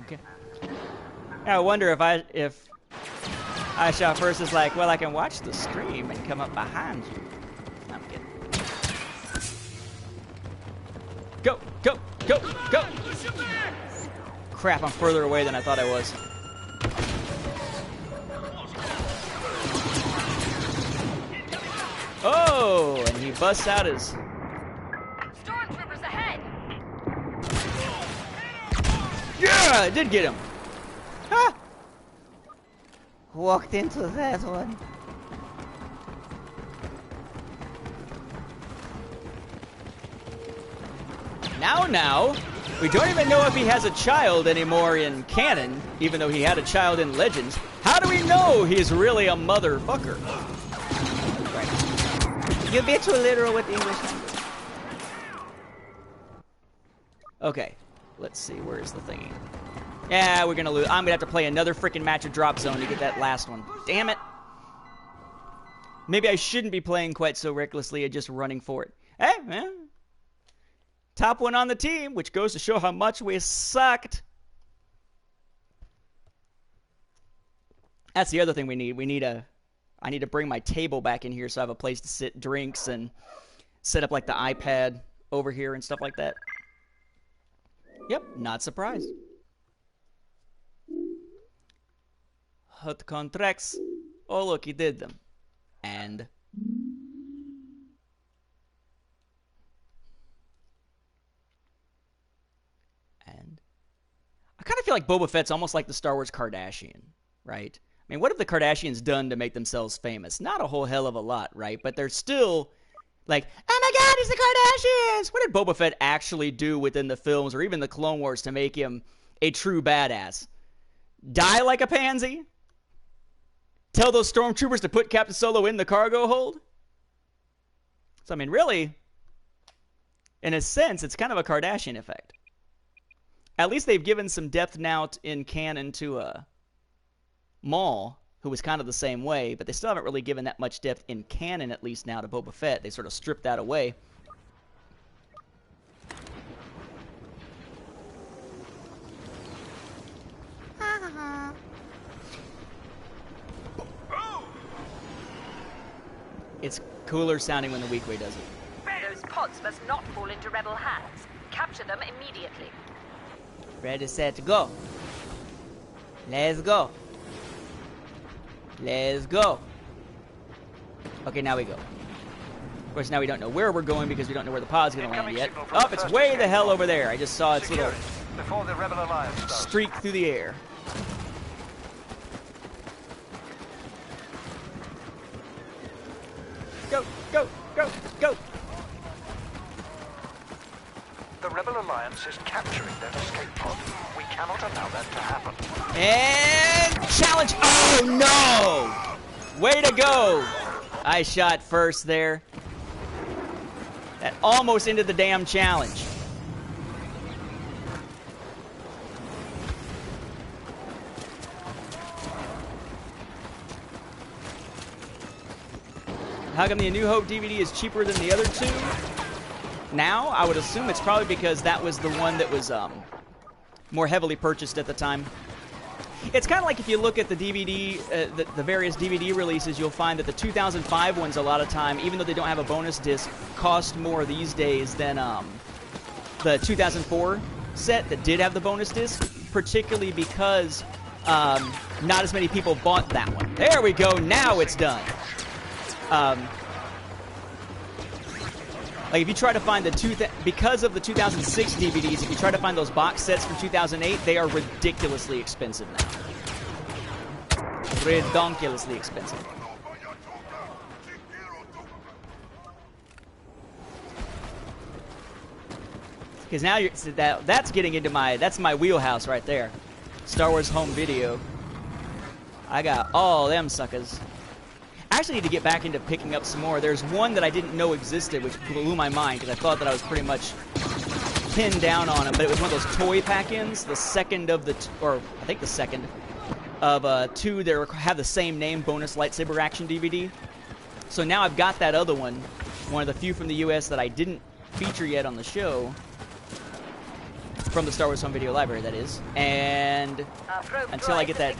Okay. I wonder if I shot first is like, well, I can watch the stream and come up behind you. I'm kidding. Go, go, go, go! Crap, I'm further away than I thought I was. Oh, and he busts out his... Stormtroopers ahead. Yeah! I did get him. Ah! Walked into that one. Now, we don't even know if he has a child anymore in canon, even though he had a child in Legends. How do we know he's really a motherfucker? Right. You're a bit too literal with the English language. Okay, let's see, where's the thingy? Yeah, we're gonna lose. I'm gonna have to play another freaking match of Drop Zone to get that last one. Damn it. Maybe I shouldn't be playing quite so recklessly and just running for it. Hey, man. Top one on the team, which goes to show how much we sucked. That's the other thing we need. I need to bring my table back in here so I have a place to sit drinks and set up like the iPad over here and stuff like that. Yep, not surprised. Hot contracts. Oh, look, he did them. And I kind of feel like Boba Fett's almost like the Star Wars Kardashian, right? I mean, what have the Kardashians done to make themselves famous? Not a whole hell of a lot, right? But they're still like, oh my god, it's the Kardashians! What did Boba Fett actually do within the films or even the Clone Wars to make him a true badass? Die like a pansy? Tell those stormtroopers to put Captain Solo in the cargo hold? So, I mean, really, in a sense, it's kind of a Kardashian effect. At least they've given some depth now in canon to Maul, who was kind of the same way, but they still haven't really given that much depth in canon, at least now, to Boba Fett. They sort of stripped that away. It's cooler sounding when the Weequay does it. Those pods must not fall into rebel hands. Capture them immediately. Ready, set, go. Let's go. Let's go. Okay, now we go. Of course, now we don't know where we're going because we don't know where the pod's going to land yet. Oh, it's way the hell over there. I just saw its little before the Rebel Alliance starts. Streak through the air. Go, go, go, go. The Rebel Alliance is capturing their escape pod. We cannot allow that to happen. And challenge. Oh, no. Way to go. I shot first there. That almost ended the damn challenge. How come the A New Hope DVD is cheaper than the other two? Now, I would assume it's probably because that was the one that was more heavily purchased at the time. It's kind of like if you look at the DVD, the various DVD releases, you'll find that the 2005 ones a lot of time, even though they don't have a bonus disc, cost more these days than the 2004 set that did have the bonus disc, particularly because not as many people bought that one. There we go, now it's done. Like if you try to find because of the 2006 DVDs, if you try to find those box sets from 2008, they are ridiculously expensive now. Redonkulously expensive. Because now that's getting into that's my wheelhouse right there. Star Wars home video. I got all them suckers. I actually need to get back into picking up some more. There's one that I didn't know existed, which blew my mind, because I thought that I was pretty much pinned down on them, but it was one of those toy pack-ins, the second of the, or I think the second of two that have the same name, bonus lightsaber action DVD. So now I've got that other one of the few from the US that I didn't feature yet on the show, from the Star Wars Home Video Library, that is. And until I get that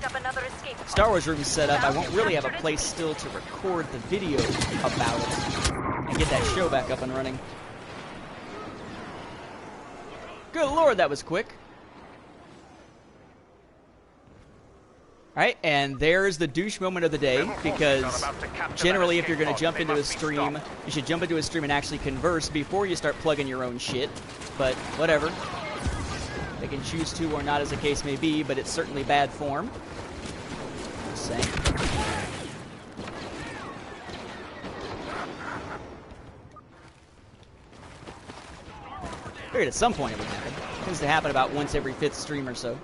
Star Wars room set up, I won't really have a place still to record the video about it and get that show back up and running. Good Lord, that was quick. Alright, and there's the douche moment of the day, because generally if you're going to jump into a stream, you should jump into a stream and actually converse before you start plugging your own shit. But whatever. They can choose to or not, as the case may be, but it's certainly bad form. Just saying. Figured at some point it would happen. It tends to happen about once every 5th stream or so.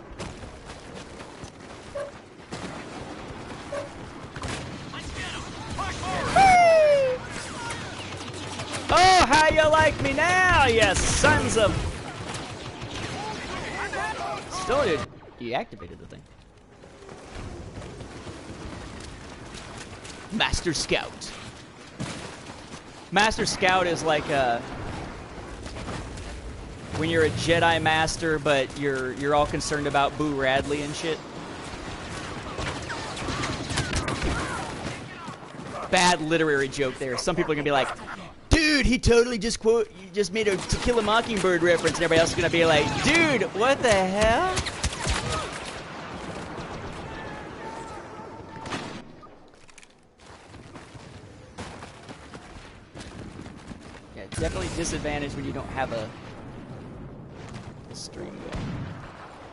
Oh, how you like me now, you sons of... Still deactivated the thing. Master Scout. Master Scout is like when you're a Jedi Master, but you're all concerned about Boo Radley and shit. Bad literary joke there. Some people are gonna be like, dude, he totally just made a To Kill a Mockingbird reference, and everybody else is gonna be like, dude, what the hell? Yeah, definitely disadvantage when you don't have a stream going.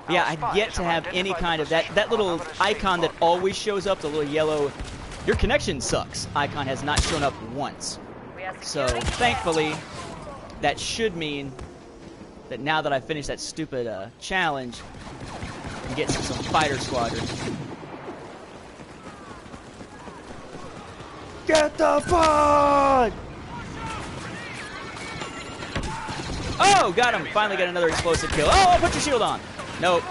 Yeah, I've yet to have any kind of that little icon that always shows up, the little yellow "Your connection sucks" icon has not shown up once. So, thankfully, that should mean that now that I've finished that stupid challenge, I can get some fighter squadron. Get the pod! Oh, got him! Finally got another explosive kill. Oh, put your shield on! Nope.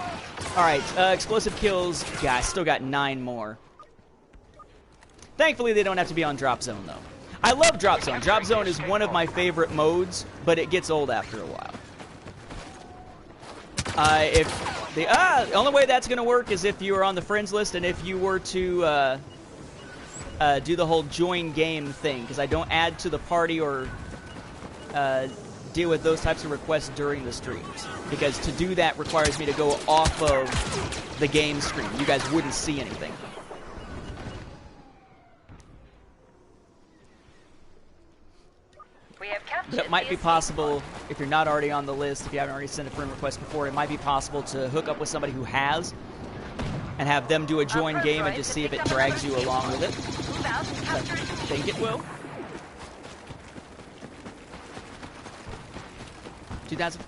Alright, explosive kills. Yeah, I still got 9 more. Thankfully, they don't have to be on Drop Zone, though. I love Drop Zone. Drop Zone is one of my favorite modes, but it gets old after a while. The only way that's going to work is if you are on the friends list and if you were to do the whole join game thing, because I don't add to the party or deal with those types of requests during the streams, because to do that requires me to go off of the game screen. You guys wouldn't see anything. It might be possible, if you're not already on the list, if you haven't already sent a friend request before, it might be possible to hook up with somebody who has and have them do a join game and just see if it drags you along with it. I think it will. 2000.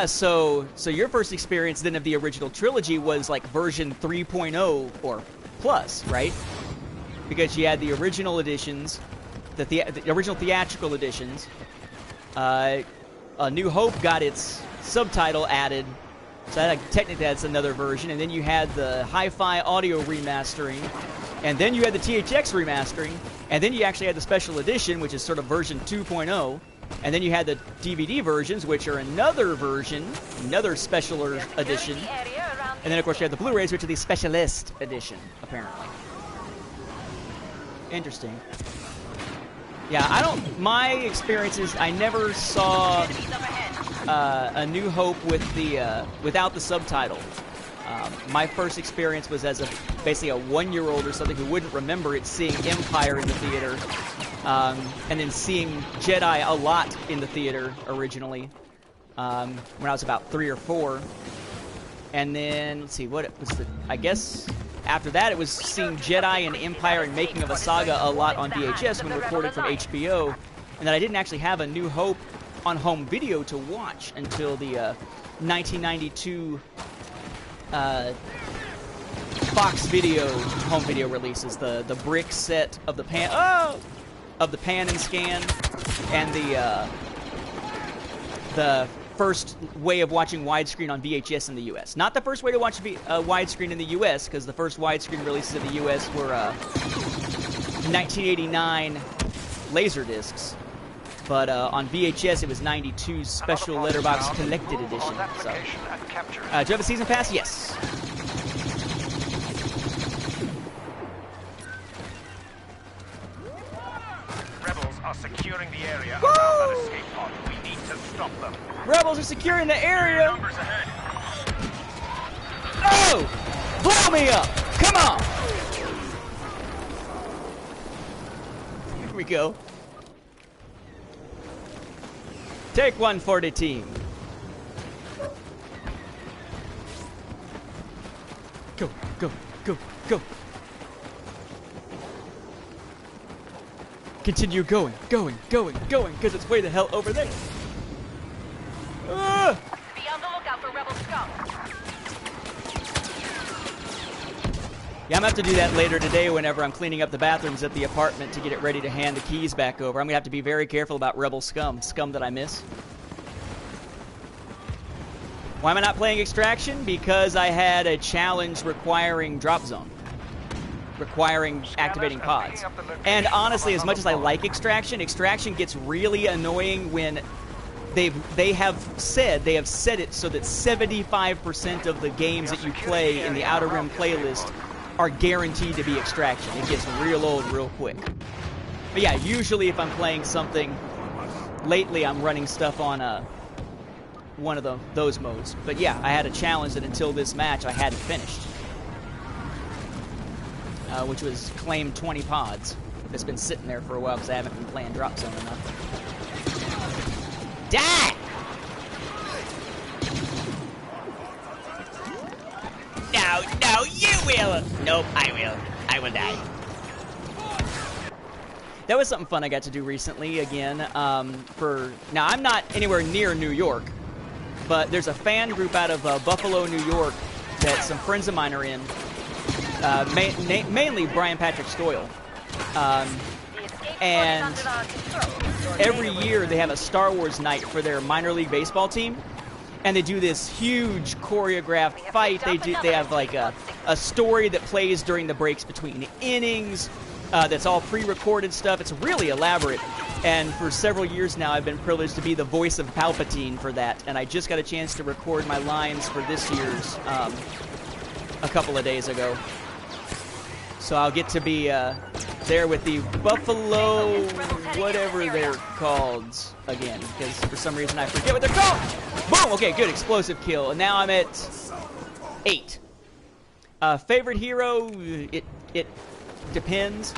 So your first experience then of the original trilogy was like version 3.0 or plus, right? Because you had the original editions, the original theatrical editions. A New Hope got its subtitle added, so technically that's another version. And then you had the hi-fi audio remastering, and then you had the THX remastering, and then you actually had the special edition, which is sort of version 2.0. And then you had the DVD versions, which are another version, another special edition. And then, of course, you had the Blu-rays, which are the specialist edition, apparently. Interesting. Yeah, my experience is I never saw A New Hope with the without the subtitle. My first experience was as basically a 1-year-old or something who wouldn't remember it, seeing Empire in the theater. And then seeing Jedi a lot in the theater originally, when I was about 3 or 4. And then, let's see, what it was I guess after that it was seeing Jedi and Empire and Making of a Saga a lot on VHS when recorded from HBO. And then I didn't actually have A New Hope on home video to watch until the 1992 Fox Video home video releases, the brick set of the of the pan and scan, and the first way of watching widescreen on VHS in the U.S. Not the first way to watch widescreen in the U.S., because the first widescreen releases in the U.S. were 1989 laser discs. But on VHS, it was 92's special letterbox collected edition. So, do you have a season pass? Yes. Are securing the area around that escape pod. We need to stop them. Rebels are securing the area. Numbers ahead. Oh! Blow me up! Come on! Here we go. Take one for the team. Go. Continue going, because it's way the hell over there. Be on the lookout for rebel scum. Yeah, I'm going to have to do that later today whenever I'm cleaning up the bathrooms at the apartment to get it ready to hand the keys back over. I'm going to have to be very careful about rebel scum that I miss. Why am I not playing Extraction? Because I had a challenge requiring drop zone. Requiring activating pods. And honestly, as much as I like Extraction, Extraction gets really annoying when they have said it so that 75% of the games that you play in the Outer Rim playlist are guaranteed to be Extraction. It gets real old real quick. But yeah, usually if I'm playing something, lately I'm running stuff on one of those modes. But yeah, I had a challenge that until this match I hadn't finished. Which was claim 20 pods. It's been sitting there for a while because I haven't been playing Drop Zone enough. Die! No, you will! Nope, I will. I will die. That was something fun I got to do recently, again, now I'm not anywhere near New York, but there's a fan group out of Buffalo, New York that some friends of mine are in. Mainly Brian Patrick Stoyle. And every year they have a Star Wars night for their minor league baseball team. And they do this huge choreographed fight. They have like a story that plays during the breaks between innings. That's all pre-recorded stuff. It's really elaborate. And for several years now, I've been privileged to be the voice of Palpatine for that. And I just got a chance to record my lines for this year's a couple of days ago. So I'll get to be there with the Buffalo, whatever they're called again, because for some reason I forget what they're called. Boom! Okay, good, explosive kill. And now I'm at 8. Favorite hero? It depends.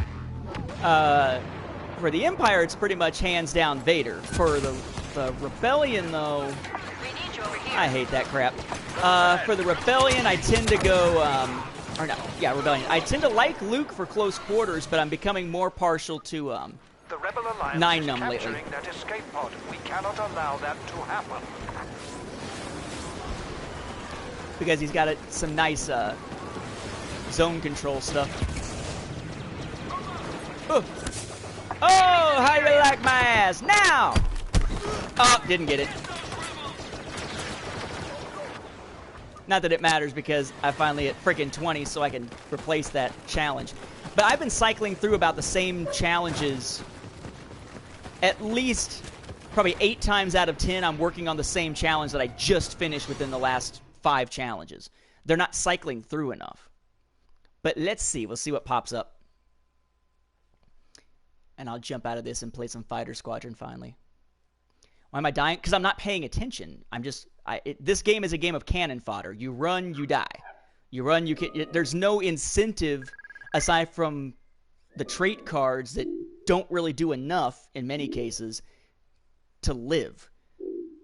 For the Empire, it's pretty much hands down Vader. For the Rebellion, though, I hate that crap. For the Rebellion, I tend to go. Rebellion. I tend to like Luke for close quarters, but I'm becoming more partial to The Rebel Alliance 9 is Num lately. capturing that escape pod. We cannot allow that to happen. Because he's got some nice zone control stuff. Oh, how you like my ass now? Oh, didn't get it. Not that it matters because I finally hit frickin' 20 so I can replace that challenge. But I've been cycling through about the same challenges at least probably 8 times out of 10. I'm working on the same challenge that I just finished within the last 5 challenges. They're not cycling through enough. But let's see. We'll see what pops up. And I'll jump out of this and play some Fighter Squadron finally. Why am I dying? Because I'm not paying attention. This game is a game of cannon fodder. You run, you die. You run, you can. There's no incentive aside from the trait cards that don't really do enough in many cases to live.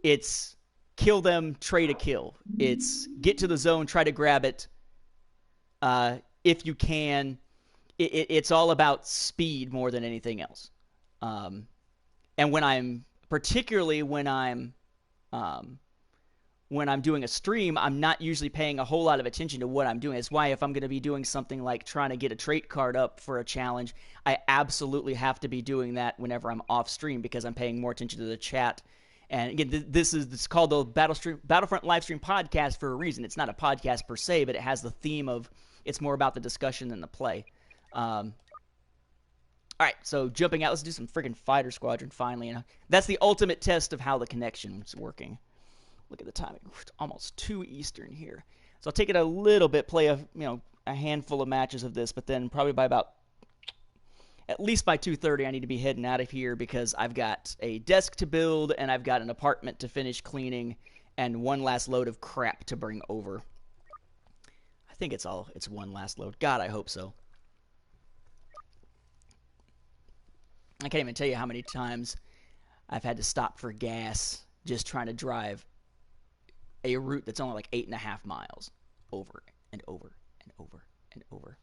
It's kill them, trade a kill. It's get to the zone, try to grab it. If you can, it's all about speed more than anything else. And particularly when I'm doing a stream, I'm not usually paying a whole lot of attention to what I'm doing. That's why if I'm going to be doing something like trying to get a trait card up for a challenge, I absolutely have to be doing that whenever I'm off stream because I'm paying more attention to the chat. And again, this is called the Battlefront Livestream podcast for a reason. It's not a podcast per se, but it has the theme of it's more about the discussion than the play. All right, so jumping out, let's do some freaking Fighter Squadron finally. That's the ultimate test of how the connection's working. Look at the timing. It's almost 2 Eastern here. So I'll take it a little bit, play a handful of matches of this, but then probably by at least by 2:30 I need to be heading out of here because I've got a desk to build and I've got an apartment to finish cleaning and one last load of crap to bring over. I think it's one last load. God, I hope so. I can't even tell you how many times I've had to stop for gas just trying to drive a route that's only like 8.5 miles over and over and over and over.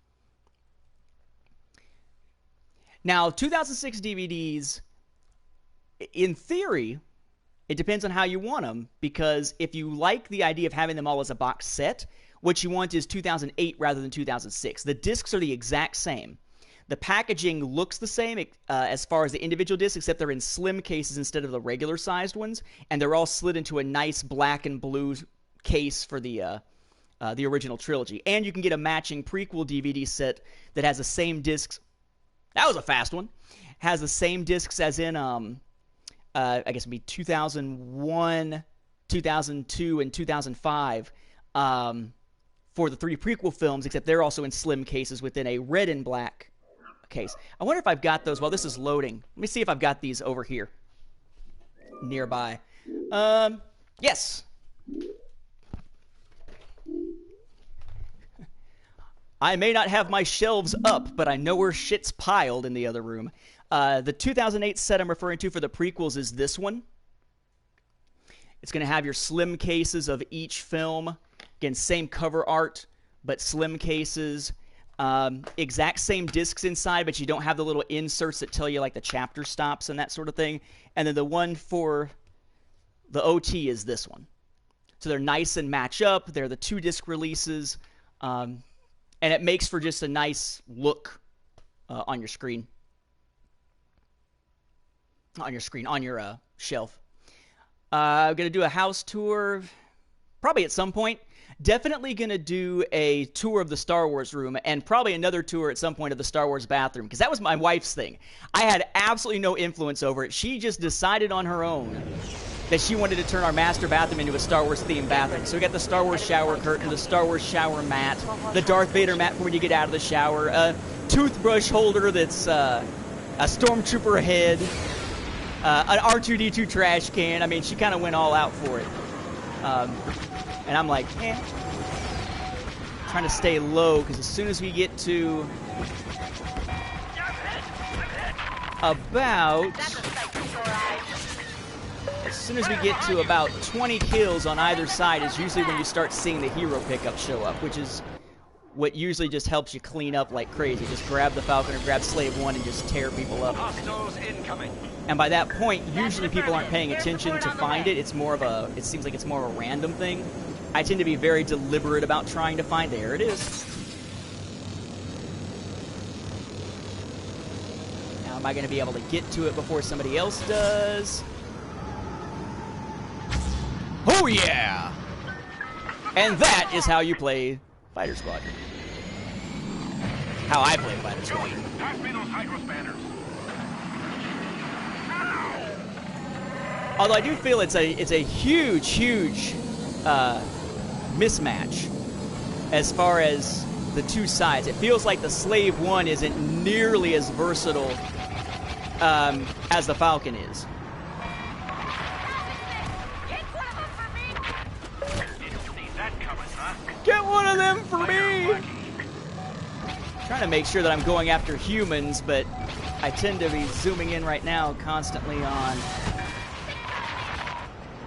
Now, 2006 DVDs, in theory, it depends on how you want them, because if you like the idea of having them all as a box set, what you want is 2008 rather than 2006. The discs are the exact same. The packaging looks the same as far as the individual discs, except they're in slim cases instead of the regular sized ones, and they're all slid into a nice black and blue case for the original trilogy. And you can get a matching prequel DVD set that has the same discs. That was a fast one. Has the same discs as in, I guess it'd be 2001, 2002, and 2005 for the 3 prequel films, except they're also in slim cases within a red and black case. I wonder if I've got those while this is loading. Let me see if I've got these over here nearby. Yes. I may not have my shelves up, but I know where shit's piled in the other room. The 2008 set I'm referring to for the prequels is this one. It's going to have your slim cases of each film. Again, same cover art, but slim cases. Exact same discs inside, but you don't have the little inserts that tell you like the chapter stops and that sort of thing. And then the one for the OT is this one. So they're nice and match up. They're the 2 disc releases. And it makes for just a nice look on your screen. On your shelf. I'm going to do a house tour probably at some point. Definitely going to do a tour of the Star Wars room, and probably another tour at some point of the Star Wars bathroom, because that was my wife's thing. I had absolutely no influence over it. She just decided on her own that she wanted to turn our master bathroom into a Star Wars themed bathroom. So we got the Star Wars shower curtain, the Star Wars shower mat, the Darth Vader mat for when you get out of the shower, a toothbrush holder that's a stormtrooper head, an R2-D2 trash can. I mean, she kind of went all out for it. And I'm like, trying to stay low, because as soon as we get to about 20 kills on either side is usually when you start seeing the hero pickup show up, which is what usually just helps you clean up like crazy. Just grab the Falcon or grab Slave 1 and just tear people up. And by that point, usually people aren't paying attention to find it. It seems like it's more of a random thing. I tend to be very deliberate about trying to find. There it is. Now, am I going to be able to get to it before somebody else does? Oh, yeah! And that is how you play Fighter Squadron. How I play Fighter Squadron. Pass me those hydro spanners. Although I do feel it's a huge mismatch as far as the 2 sides. It feels like the Slave 1 isn't nearly as versatile as the Falcon is. Get one of them for me! Trying to make sure that I'm going after humans, but I tend to be zooming in right now constantly on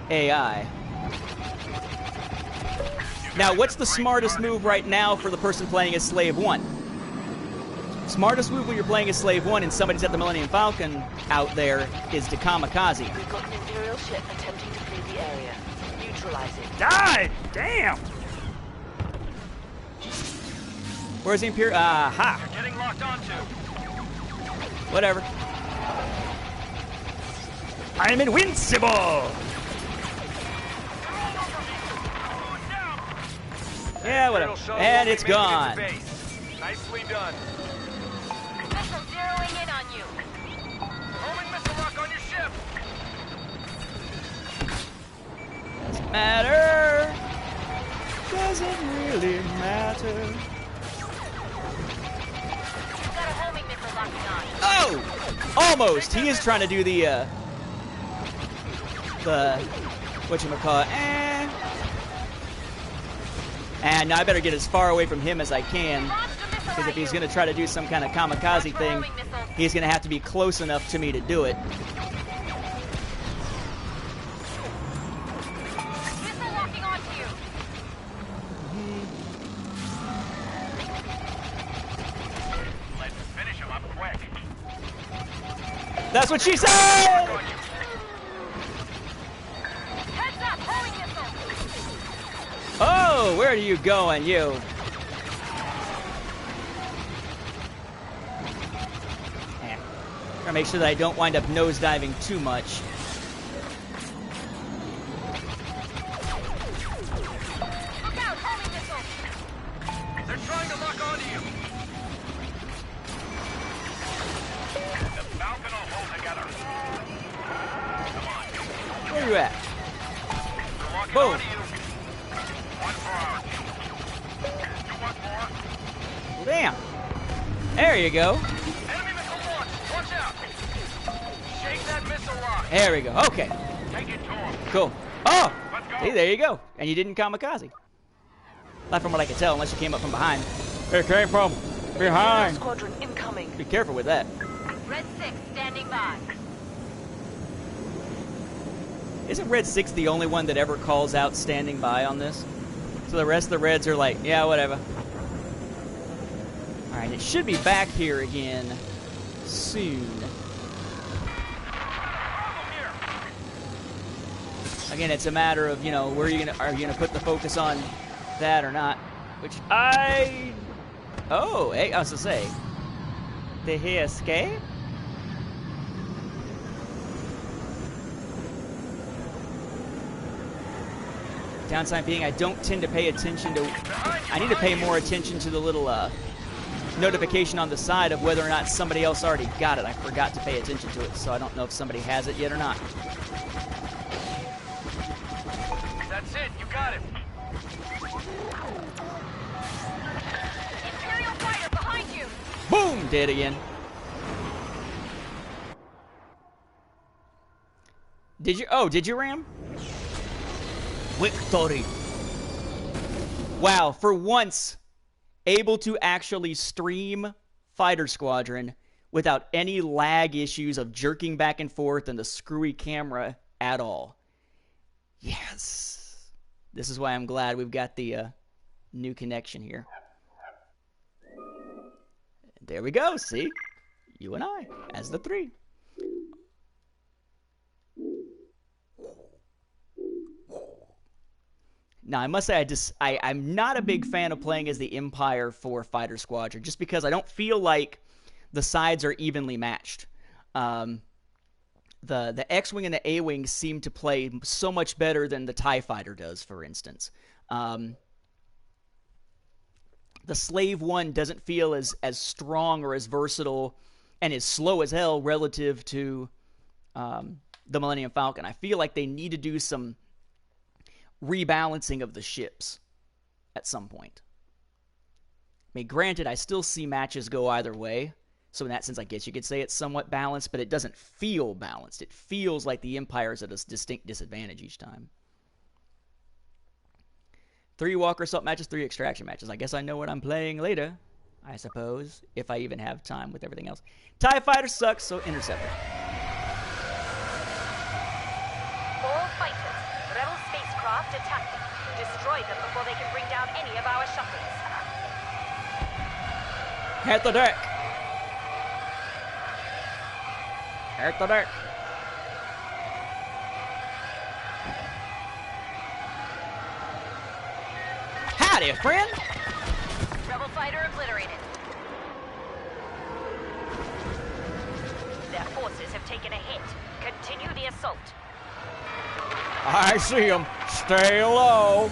AI. Now, what's the smartest move right now for the person playing as Slave 1? Smartest move when you're playing as Slave 1 and somebody's at the Millennium Falcon out there is to kamikaze. We've got an Imperial ship attempting to flee the area. Neutralize it. Die! Damn! Where's the Imperial? Aha! You're getting locked onto. Whatever. I'm invincible! Yeah, whatever. And it's gone. Nicely done. Missile zeroing in on you. Rolling missile lock on your ship. Doesn't matter. Doesn't really matter. Got a homing missile locking on. Oh! Almost. He is trying to do the whatchamacallit. And now I better get as far away from him as I can, because if he's going to try to do some kind of kamikaze thing, he's going to have to be close enough to me to do it. Missile locking onto you. Let's finish him up quick. That's what she said! Heads up, homing missile. Oh, where are you going, you? Trying to make sure that I don't wind up nosediving too much. Look out, homing missile. They're trying to lock onto you. The Falcon will hold together. Come on. Where are you at? They're locking Boom. onto you. One for ours. You want more? Well, damn. There you go. Enemy missile launch. Watch out. Shake that missile lock. There we go. Okay. Take it to him. Cool. Oh! Let's go. See, there you go. And you didn't kamikaze. Not from what I could tell, unless you came up from behind. It came from behind. Squadron incoming. Be careful with that. Red 6 standing by. Isn't Red 6 the only one that ever calls out standing by on this? So the rest of the Reds are like, yeah, whatever. Alright, it should be back here again soon. Again, it's a matter of, you know, where are you gonna put the focus on that or not? Which oh, hey, I was to say. Did he escape? Downside being I don't tend to pay attention to... I need to pay more attention to the little notification on the side of whether or not somebody else already got it. I forgot to pay attention to it, so I don't know if somebody has it yet or not. That's it. You got it. Imperial fighter behind you. Boom! Dead again. Did you... Oh, did you ram? Victory. Wow, for once, able to actually stream Fighter Squadron without any lag issues of jerking back and forth and the screwy camera at all. Yes. This is why I'm glad we've got the new connection here. There we go, see? You and I, as the three. Now, I must say, I'm not a big fan of playing as the Empire for Fighter Squadron, just because I don't feel like the sides are evenly matched. The X-Wing and the A-Wing seem to play so much better than the TIE Fighter does, for instance. The Slave One doesn't feel as strong or as versatile and as slow as hell relative to the Millennium Falcon. I feel like they need to do some rebalancing of the ships at some point. I mean, granted, I still see matches go either way, so in that sense, I guess you could say it's somewhat balanced, but it doesn't feel balanced. It feels like the Empire is at a distinct disadvantage each time. 3 Walker Assault matches, 3 Extraction matches. I guess I know what I'm playing later, I suppose, if I even have time with everything else. TIE Fighter sucks, so Interceptor. All fighters. Rebel spacecraft attack them. Destroy them before they can bring down any of our shuttles. Hit the deck. Hit the deck. Howdy, friend. Rebel fighter obliterated. Their forces have taken a hit. Continue the assault. I see him. Stay low.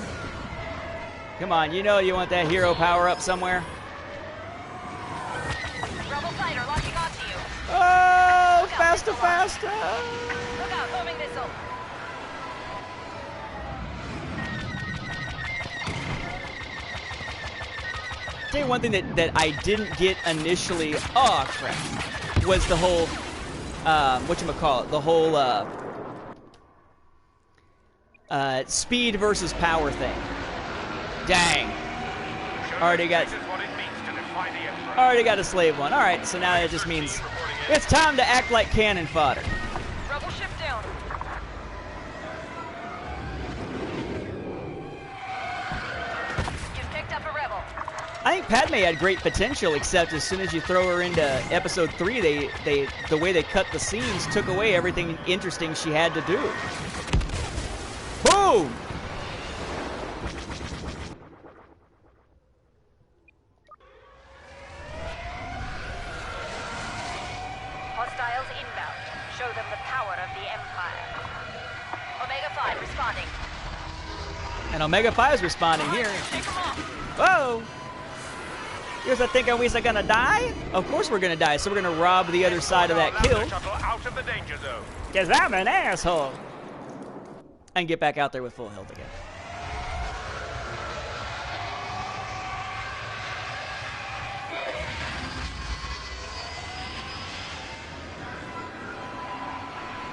Come on, you know you want that hero power up somewhere. Rebel fighter locking onto you. Oh, faster, faster. Look out, homing missile. Tell you one thing that I didn't get initially. Oh crap! Was the whole whatchamacallit, the whole speed versus power thing. Dang. Already got a Slave One. Alright, so now it just means it's time to act like cannon fodder. Rebel ship down. You've picked up a rebel. I think Padme had great potential, except as soon as you throw her into Episode 3, the way they cut the scenes took away everything interesting she had to do. Boom! Hostiles inbound. Show them the power of the Empire. Omega 5 responding. And Omega 5 is responding here. Whoa! Here's I think we're gonna die? Of course we're gonna die, so we're gonna rob the other side of that kill. Out of the danger zone. Cause I'm an asshole. And get back out there with full health again.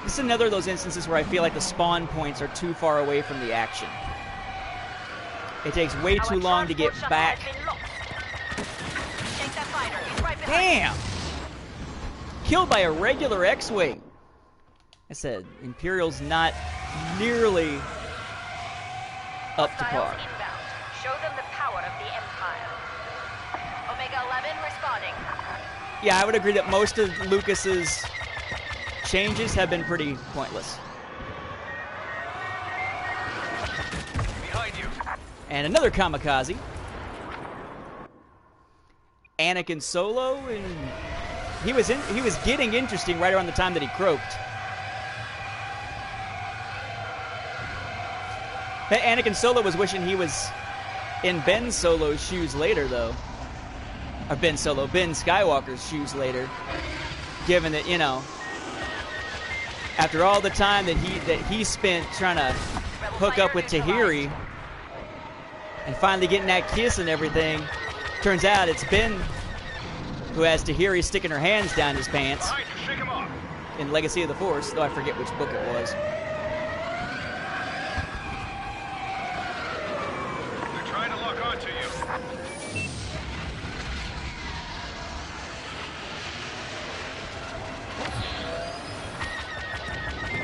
This is another of those instances where I feel like the spawn points are too far away from the action. It takes way too long to get back. Damn! Killed by a regular X-Wing. I said, Imperial's not nearly up to par. Show them the power of the Empire. Omega 11 responding. Yeah, I would agree that most of Lucas's changes have been pretty pointless. Behind you. And another kamikaze. Anakin Solo, and he was getting interesting right around the time that he croaked. Anakin Solo was wishing he was in Ben Solo's shoes later, though. Or Ben Skywalker's shoes later. Given that, you know, after all the time that he spent trying to hook up with Tahiri and finally getting that kiss and everything, turns out it's Ben who has Tahiri sticking her hands down his pants in Legacy of the Force, though I forget which book it was. They're trying to lock onto you.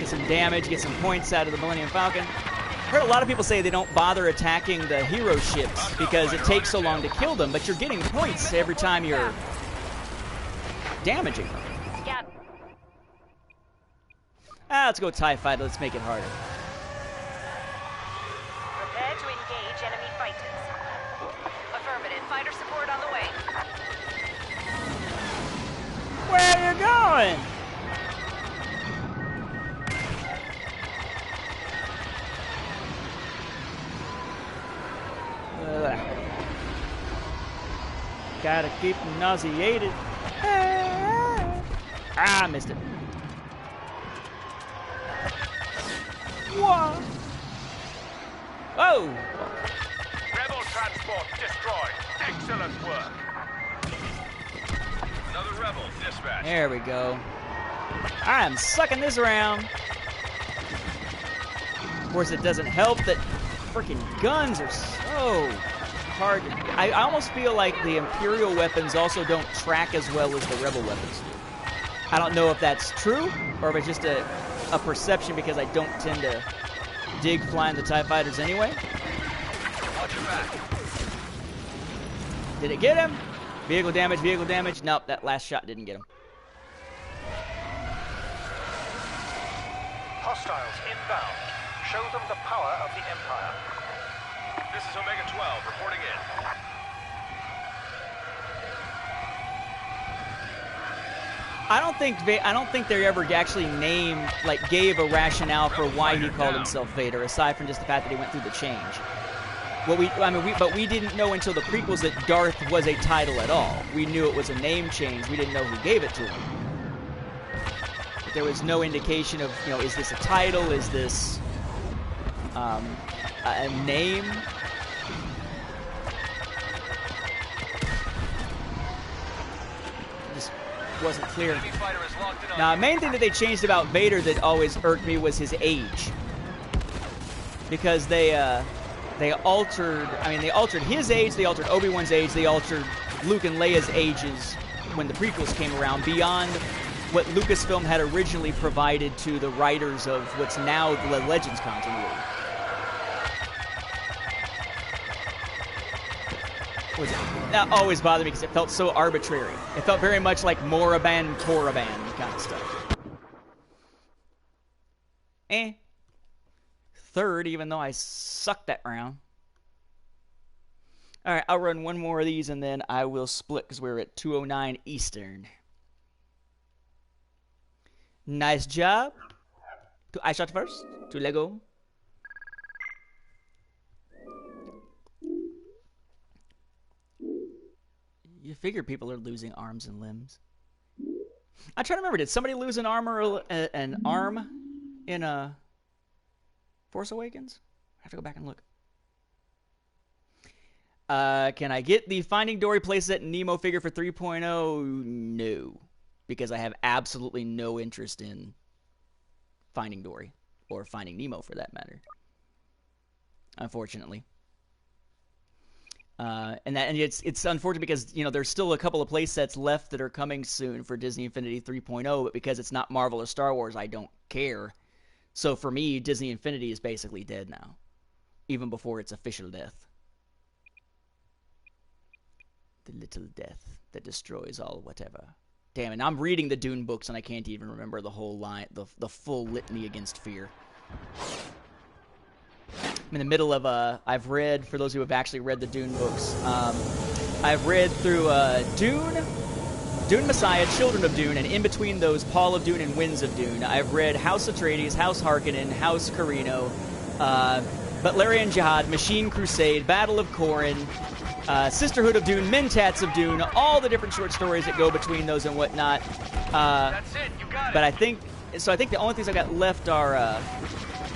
Get some damage, get some points out of the Millennium Falcon. I've heard a lot of people say they don't bother attacking the hero ships because it takes so long to kill them, but you're getting points every time you're damaging them. Let's go TIE Fighter, let's make it harder. Prepare to engage enemy fighters. Affirmative. Fighter support on the way. Where are you going? Gotta keep them nauseated. I missed it. Whoa! Whoa! Rebel transport destroyed. Excellent work. Another rebel dispatched. There we go. I am sucking this around. Of course, it doesn't help that freaking guns are so hard to... I almost feel like the Imperial weapons also don't track as well as the Rebel weapons do. I don't know if that's true, or if it's just a perception because I don't tend to dig flying the TIE Fighters anyway. Watch your back. Did it get him? Vehicle damage, vehicle damage. Nope, that last shot didn't get him. Hostiles inbound. Show them the power of the Empire. This is Omega 12 reporting in. I don't think they ever actually named, like, gave a rationale for why he called himself Vader, aside from just the fact that he went through the change. But we didn't know until the prequels that Darth was a title at all. We knew it was a name change. We didn't know who gave it to him. But there was no indication of, you know, is this a title? Is this a name? Wasn't clear. Now, the main thing that they changed about Vader that always irked me was his age, because they altered. I mean, they altered his age, they altered Obi-Wan's age, they altered Luke and Leia's ages when the prequels came around beyond what Lucasfilm had originally provided to the writers of what's now the Legends continuity. That always bothered me because it felt so arbitrary. It felt very much like Moraband, Koraband kind of stuff. Third, even though I sucked that round. Alright, I'll run one more of these and then I will split because we're at 2:09 Eastern. Nice job. I shot first. To Lego. You figure people are losing arms and limbs. I try to remember, did somebody lose an arm or an arm in Force Awakens? I have to go back and look. Can I get the Finding Dory playset Nemo figure for 3.0? No. Because I have absolutely no interest in Finding Dory. Or Finding Nemo, for that matter. Unfortunately. And it's unfortunate because, you know, there's still a couple of playsets left that are coming soon for Disney Infinity 3.0, but because it's not Marvel or Star Wars, I don't care. So for me, Disney Infinity is basically dead now. Even before its official death. The little death that destroys all whatever. Damn it, I'm reading the Dune books and I can't even remember the whole line, the full litany against fear. I'm in the middle of I've read, for those who have actually read the Dune books, I've read through Dune, Dune Messiah, Children of Dune, and in between those, Paul of Dune and Winds of Dune. I've read House Atreides, House Harkonnen, House Carino, Butlerian Jihad, Machine Crusade, Battle of Corrin, Sisterhood of Dune, Mentats of Dune, all the different short stories that go between those and whatnot. That's it, you got it. But I think the only things I got left are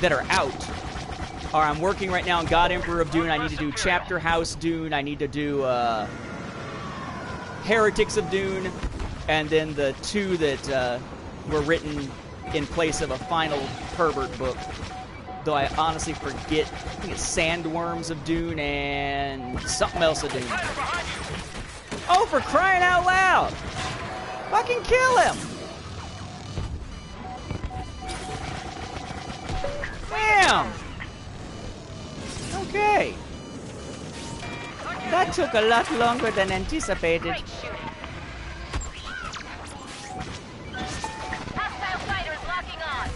that are out. I'm working right now on God Emperor of Dune. I need to do Chapter House Dune. I need to do Heretics of Dune, and then the two that were written in place of a final Herbert book. Though I honestly forget. I think it's Sandworms of Dune and something else of Dune. Oh, for crying out loud! Fucking kill him! Damn! Okay. That took a lot longer than anticipated. Great shooting. Hostile fighters locking on.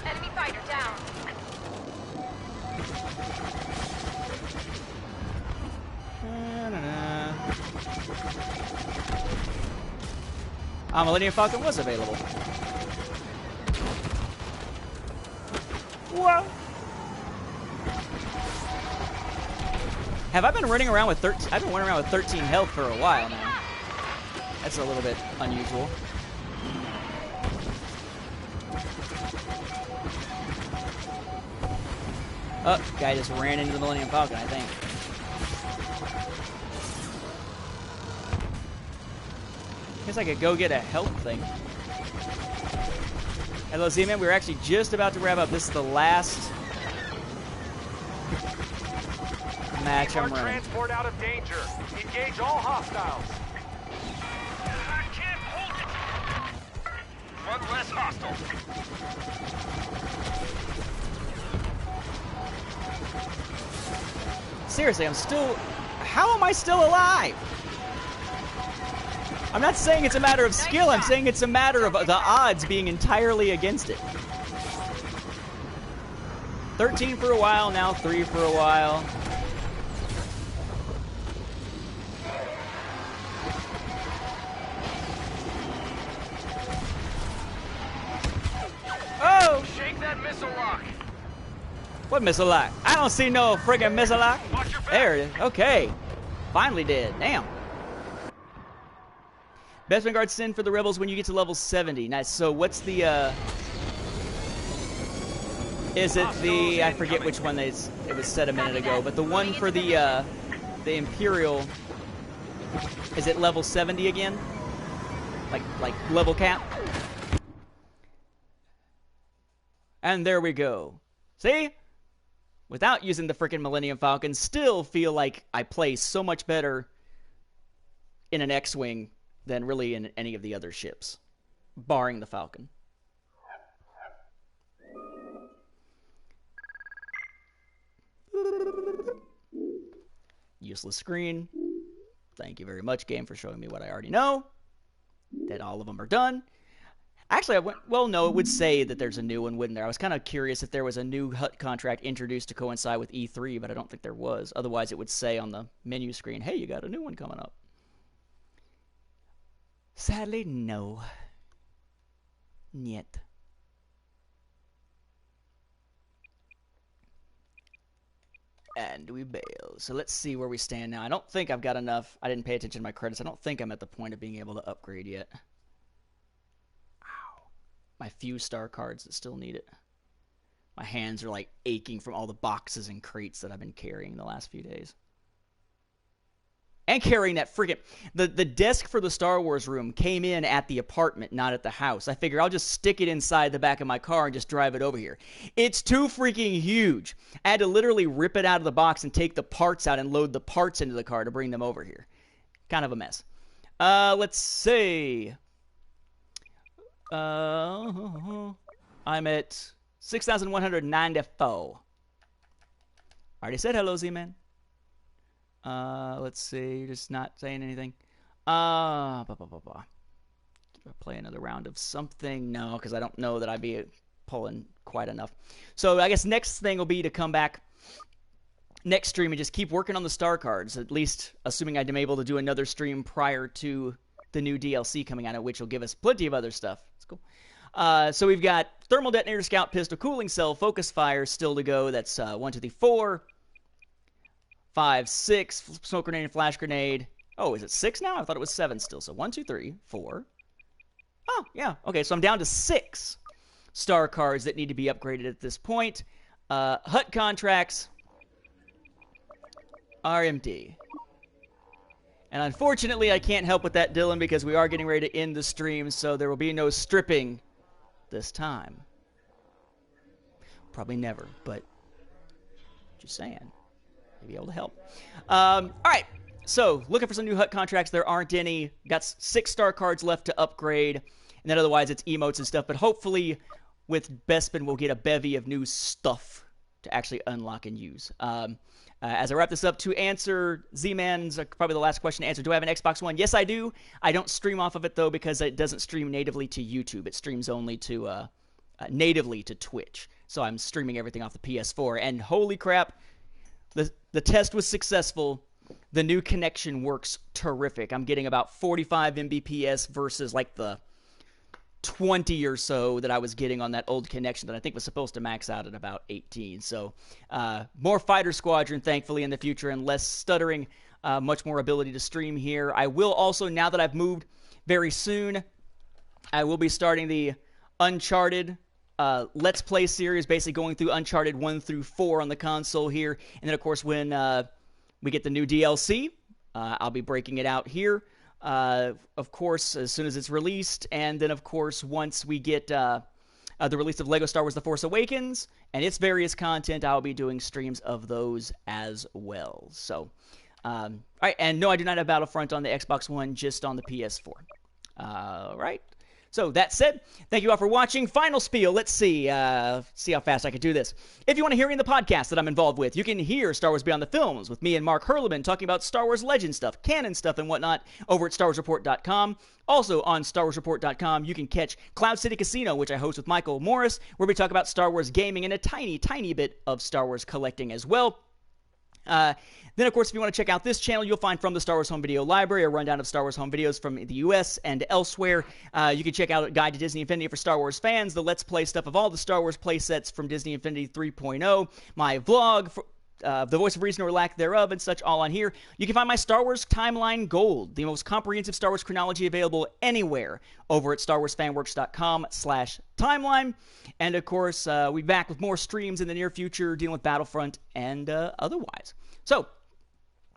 Enemy fighter down. Millennium Falcon was available. Whoa. Have I been running around with 13? I've been running around with 13 health for a while now. That's a little bit unusual. Oh, guy just ran into the Millennium Falcon, I think. Guess I could go get a health thing. Hello, Z-Man. We were actually just about to wrap up. This is the last match I'm running. Transport out of danger. Engage all hostiles. I can't hold it. One less hostile. Seriously, how am I still alive? I'm not saying it's a matter of skill, I'm saying it's a matter of the odds being entirely against it. 13 for a while, now 3 for a while. Oh! Shake that missile lock. What missile lock? I don't see no friggin' missile lock. Watch your back. There it is. Okay. Finally did. Damn. Best Vanguard Sin for the Rebels when you get to level 70. Nice. So what's the, is it the, I forget which one it was said a minute ago, but the one for the Imperial, is it level 70 again? Like level cap? And there we go. See? Without using the frickin' Millennium Falcon, still feel like I play so much better in an X-Wing than really in any of the other ships, barring the Falcon. useless screen. Thank you very much, game, for showing me what I already know. That all of them are done. Actually, no, it would say that there's a new one, wouldn't there? I was kind of curious if there was a new HUT contract introduced to coincide with E3, but I don't think there was. Otherwise, it would say on the menu screen, hey, you got a new one coming up. Sadly, no. Niet. And we bail. So let's see where we stand now. I don't think I've got enough. I didn't pay attention to my credits. I don't think I'm at the point of being able to upgrade yet. Ow. My few star cards that still need it. My hands are like aching from all the boxes and crates that I've been carrying the last few days. And carrying that freaking... The desk for the Star Wars room came in at the apartment, not at the house. I figure I'll just stick it inside the back of my car and just drive it over here. It's too freaking huge. I had to literally rip it out of the box and take the parts out and load the parts into the car to bring them over here. Kind of a mess. Let's see. I'm at 6,194. Already said hello, Z-Man. Let's see, just not saying anything. Do I play another round of something? No, because I don't know that I'd be pulling quite enough. So I guess next thing will be to come back next stream and just keep working on the star cards, at least assuming I'm able to do another stream prior to the new DLC coming out, which will give us plenty of other stuff. It's cool. So we've got thermal detonator, scout pistol, cooling cell, focus fire still to go. That's 1, 2, 3, 4. 5, 6, smoke grenade and flash grenade. Oh, is it 6 now? I thought it was 7 still. So 1, 2, 3, 4. Oh, yeah. Okay, so I'm down to 6 star cards that need to be upgraded at this point. HUT contracts are empty. And unfortunately, I can't help with that, Dylan, because we are getting ready to end the stream, so there will be no stripping this time. Probably never, but just saying. Be able to help. All right, so looking for some new HUT contracts. There aren't any. Got 6 star cards left to upgrade, and then otherwise it's emotes and stuff. But hopefully with Bespin we'll get a bevy of new stuff to actually unlock and use. As I wrap this up, to answer Z-Man's probably the last question to answer, do I have an Xbox One? Yes, I do. I don't stream off of it though because it doesn't stream natively to YouTube. It streams only to natively to Twitch. So I'm streaming everything off the PS4. And holy crap. The test was successful. The new connection works terrific. I'm getting about 45 Mbps versus like the 20 or so that I was getting on that old connection that I think was supposed to max out at about 18. So more Fighter Squadron, thankfully, in the future, and less stuttering, much more ability to stream here. I will also, now that I've moved very soon, I will be starting the Uncharted Let's Play series, basically going through Uncharted 1 through 4 on the console here. And then, of course, when we get the new DLC, I'll be breaking it out here, of course, as soon as it's released. And then, of course, once we get the release of LEGO Star Wars The Force Awakens and its various content, I'll be doing streams of those as well. So, all right. And no, I do not have Battlefront on the Xbox One, just on the PS4. All right. So that said, thank you all for watching. Final spiel. Let's see how fast I can do this. If you want to hear any of the podcasts that I'm involved with, you can hear Star Wars Beyond the Films with me and Mark Hurleman talking about Star Wars Legend stuff, canon stuff, and whatnot over at StarWarsReport.com. Also on StarWarsReport.com, you can catch Cloud City Casino, which I host with Michael Morris, where we talk about Star Wars gaming and a tiny, tiny bit of Star Wars collecting as well. Then, of course, if you want to check out this channel, you'll find From the Star Wars Home Video Library, a rundown of Star Wars home videos from the U.S. and elsewhere. You can check out Guide to Disney Infinity for Star Wars fans, the Let's Play stuff of all the Star Wars playsets from Disney Infinity 3.0, my vlog, The Voice of Reason or Lack Thereof, and such, all on here. You can find my Star Wars Timeline Gold, the most comprehensive Star Wars chronology available anywhere, over at StarWarsFanWorks.com/timeline. And, of course, we'll be back with more streams in the near future dealing with Battlefront and otherwise. So,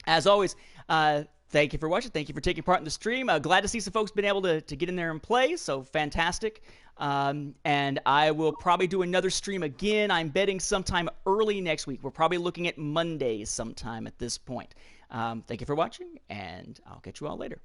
as always, thank you for watching. Thank you for taking part in the stream. Glad to see some folks been able to get in there and play, so fantastic. And I will probably do another stream again. I'm betting sometime early next week. We're probably looking at Mondays sometime at this point. Thank you for watching, and I'll catch you all later.